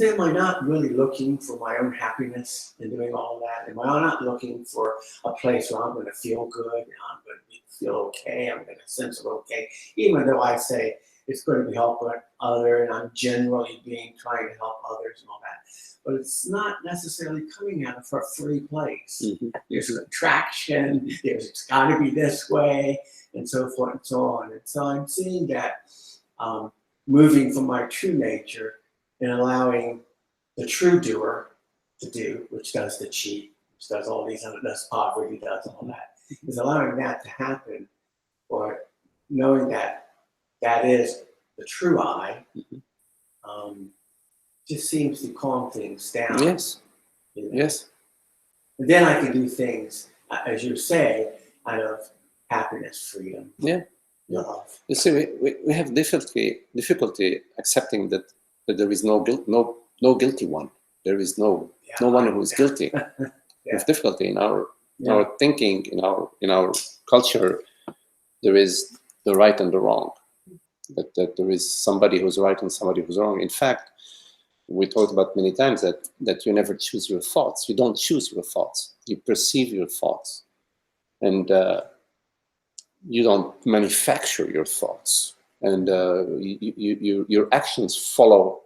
am I not really looking for my own happiness in doing all that? Am I not looking for a place where I'm going to feel good, and I'm going to feel okay, I'm going to sense of okay, even though I say it's going to be helping others, and I'm generally trying to help others and all that. But it's not necessarily coming out of a free place. There's contraction, it's got to be this way, and so forth and so on. And so I'm seeing that moving from my true nature and allowing the true doer to do, which does the cheat, which does all these, does poverty, does all that, is allowing that to happen, or knowing that that is the true I, just seems to calm things down. Yes. Yes. And then I can do things, as you say, out of happiness, freedom, love. You see, we have difficulty accepting that there is no guilty one. There is no one who is guilty. We have difficulty in our thinking, in our culture. There is the right and the wrong. That there is somebody who's right and somebody who's wrong. In fact, we talked about many times that you never choose your thoughts. You don't choose your thoughts. You perceive your thoughts, and you don't manufacture your thoughts. And your actions follow.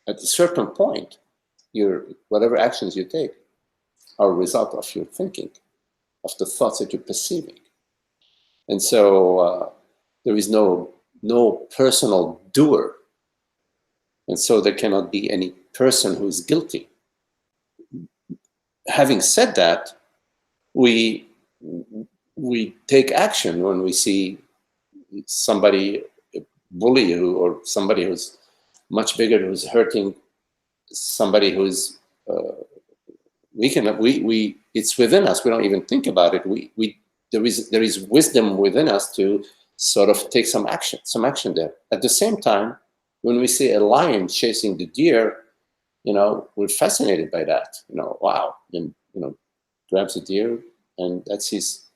At a certain point, whatever actions you take are a result of your thinking, of the thoughts that you're perceiving. And so there is no personal doer. And so there cannot be any person who is guilty. Having said that, we take action when we see somebody, a bully or somebody who's much bigger, who's hurting somebody who's it's within us. We don't even think about it. There is wisdom within us to sort of take some action there. At the same time, when we see a lion chasing the deer, we're fascinated by that. Wow, and grabs the deer, and that's his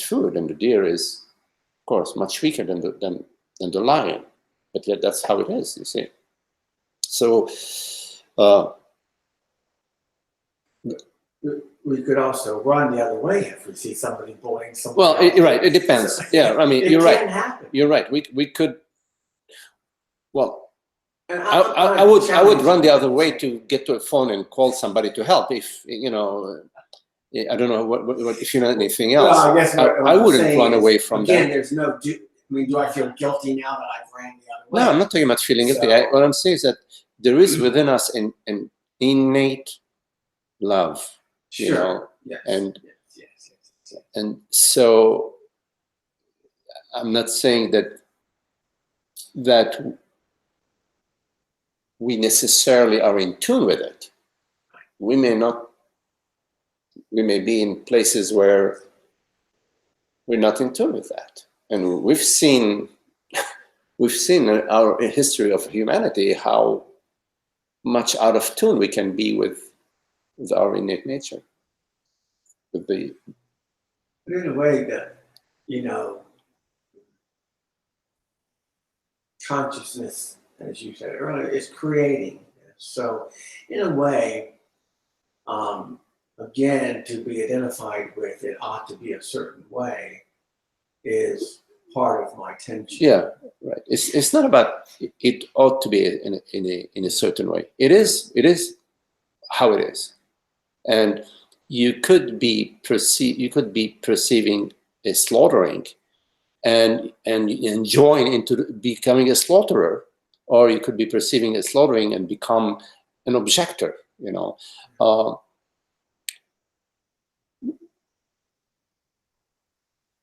food, and the deer is, of course, much weaker than the lion, but yet that's how it is. You see, so. We could also run the other way if we see somebody bullying somebody. Well, else. right. It depends. So, Yeah, I mean, it you're can right. happen. You're right. We could. Well, And I would run the other way to get to a phone and call somebody to help. If I don't know what if you know anything else. Well, I guess what I I'm wouldn't saying run is, away from again, that. there's no mean, do I feel guilty now that I've ran the other way? No, I'm not talking about feeling guilty. So- What I'm saying is that there is within us an innate love, Sure. you know, Yes. and yes. and so I'm not saying that we necessarily are in tune with it. We may not. We may be in places where we're not in tune with that, and we've seen in our history of humanity how much out of tune we can be with our innate nature, with the. But in a way that, you know, consciousness, as you said earlier, is creating this. So in a way, again, to be identified with it ought to be a certain way is part of my tension. Yeah, right. It's not about it ought to be in a certain way. It is how it is, and you could be perceiving a slaughtering, and join into becoming a slaughterer, or you could be perceiving a slaughtering and become an objector. You know.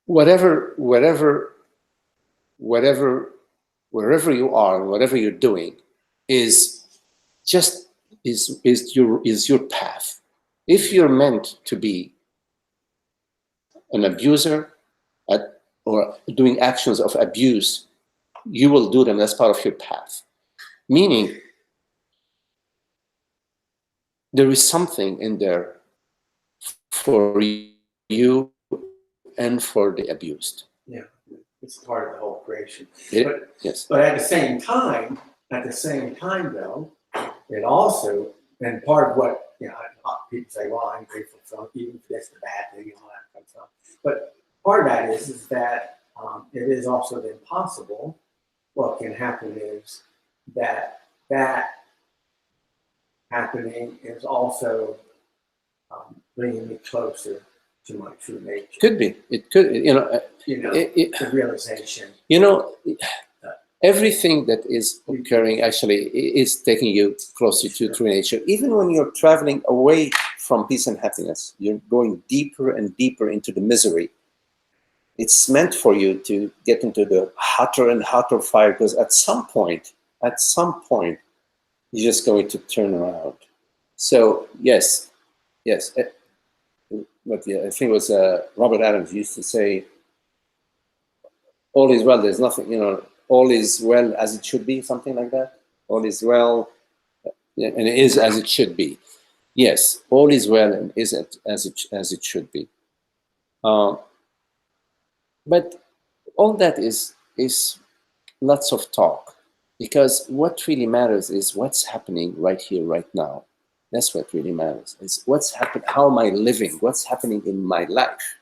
Wherever you are and whatever you're doing is your path. If you're meant to be an abuser or doing actions of abuse, you will do them as part of your path. Meaning, there is something in there for you and for the abused. Yeah, it's part of the whole creation. Yes. But at the same time, though, it also, and part of what, you know, people say, well, I'm grateful for even if that's the bad thing and all that kind of stuff. But part of that is that it is also then possible. What can happen is that happening is also bringing me closer to my true nature. Could be. It could. The realization. Everything that is occurring actually is taking you closer to true nature. Even when you're traveling away from peace and happiness, you're going deeper and deeper into the misery. It's meant for you to get into the hotter and hotter fire, because at some point, you're just going to turn around. So yes. But yeah, I think it was Robert Adams used to say, all is well, there's nothing, all is well as it should be, something like that. All is well, and it is as it should be. Yes, all is well and is as it should be. But all that is lots of talk, because what really matters is what's happening right here, right now. That's what really matters. It's what's happening, how am I living, what's happening in my life.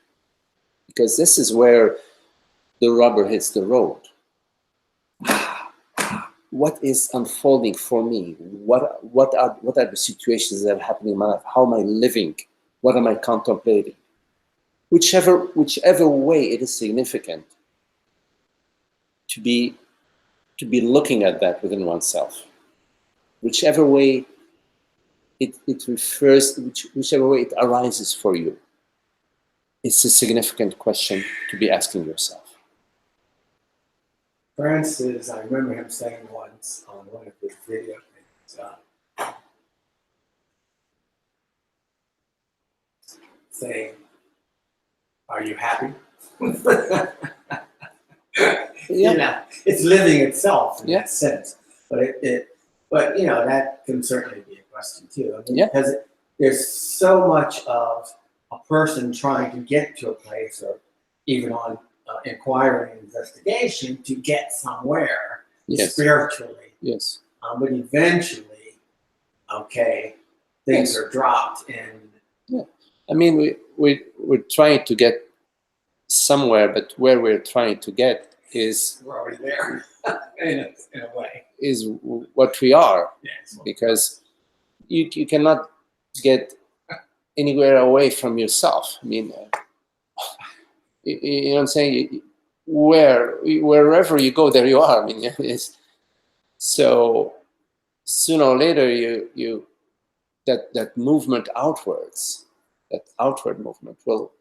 Because this is where the rubber hits the road. What is unfolding for me? What are the situations that are happening in my life? How am I living? What am I contemplating? Whichever way it is significant, to be looking at that within oneself. Whichever way it refers, whichever way it arises for you, it's a significant question to be asking yourself. Francis, I remember him saying once on one of his video things, saying, "Are you happy?" Yeah. It's living itself in Yeah. that sense. But but that can certainly be a question too. I mean, Yeah. because there's so much of a person trying to get to a place, or even on inquiry and investigation, to get somewhere spiritually. Yes. But eventually, things Yes. are dropped, and I mean, we're trying to get somewhere, but where we're trying to get is we're already there in a way. is what we are, Yes. because you cannot get anywhere away from yourself. I mean, you know what I'm saying? wherever you go, there you are. I mean, it's, so sooner or later, that movement outwards, that outward movement will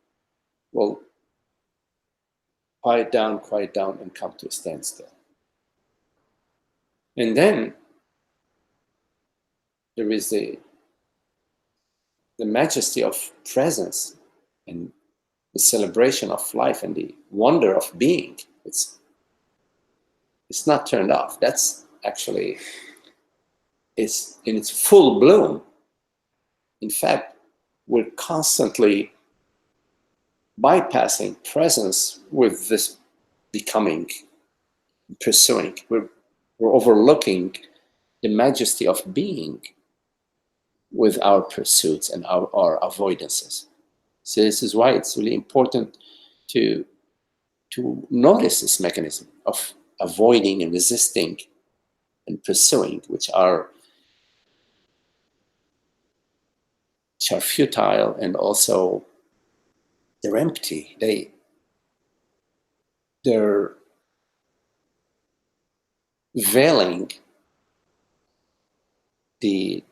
quiet down, and come to a standstill. And then there is the majesty of presence and the celebration of life and the wonder of being. It's not turned off. That's actually, it's in its full bloom. In fact, we're constantly bypassing presence with this becoming, pursuing. We're overlooking the majesty of being with our pursuits and our avoidances. So this is why it's really important to notice this mechanism of avoiding and resisting and pursuing, which are futile, and also they're empty. They're veiling the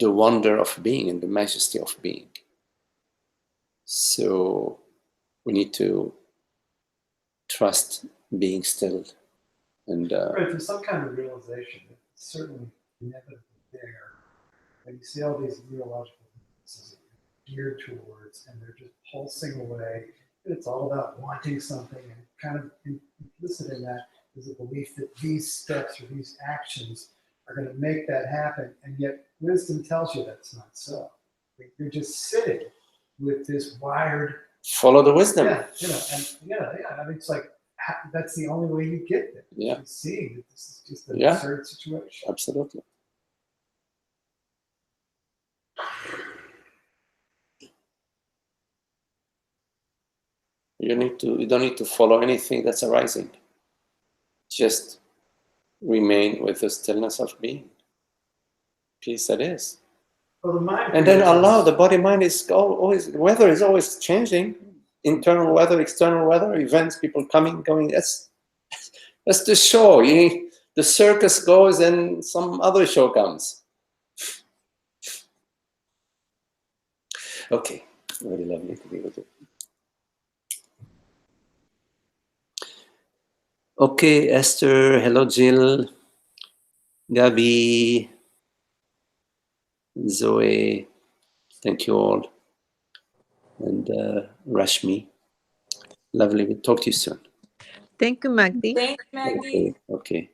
wonder of being and the majesty of being. So we need to trust being still. And right, for some kind of realization, it's certainly inevitably there. And you see all these neurological processes that you're geared towards, and they're just pulsing away. It's all about wanting something, and kind of implicit in that is a belief that these steps or these actions are going to make that happen, and yet wisdom tells you that's not so. You're just sitting with this wired. Follow the wisdom. Yeah, and I mean, it's like that's the only way you get there. Yeah. Seeing that this is just an absurd situation. Absolutely. You don't need to follow anything that's arising. Just remain with the stillness of being. Peace that is. Well, the mind. And then allow the body mind is always, weather is always changing. Internal weather, external weather, events, people coming, going. That's the show. The circus goes and some other show comes. Okay, very lovely to be with you. Okay, Esther, hello Jill, Gabi, Zoe, thank you all, and Rashmi. Lovely, we'll talk to you soon. Thank you, Magdi. Thank you, Maggie. Okay.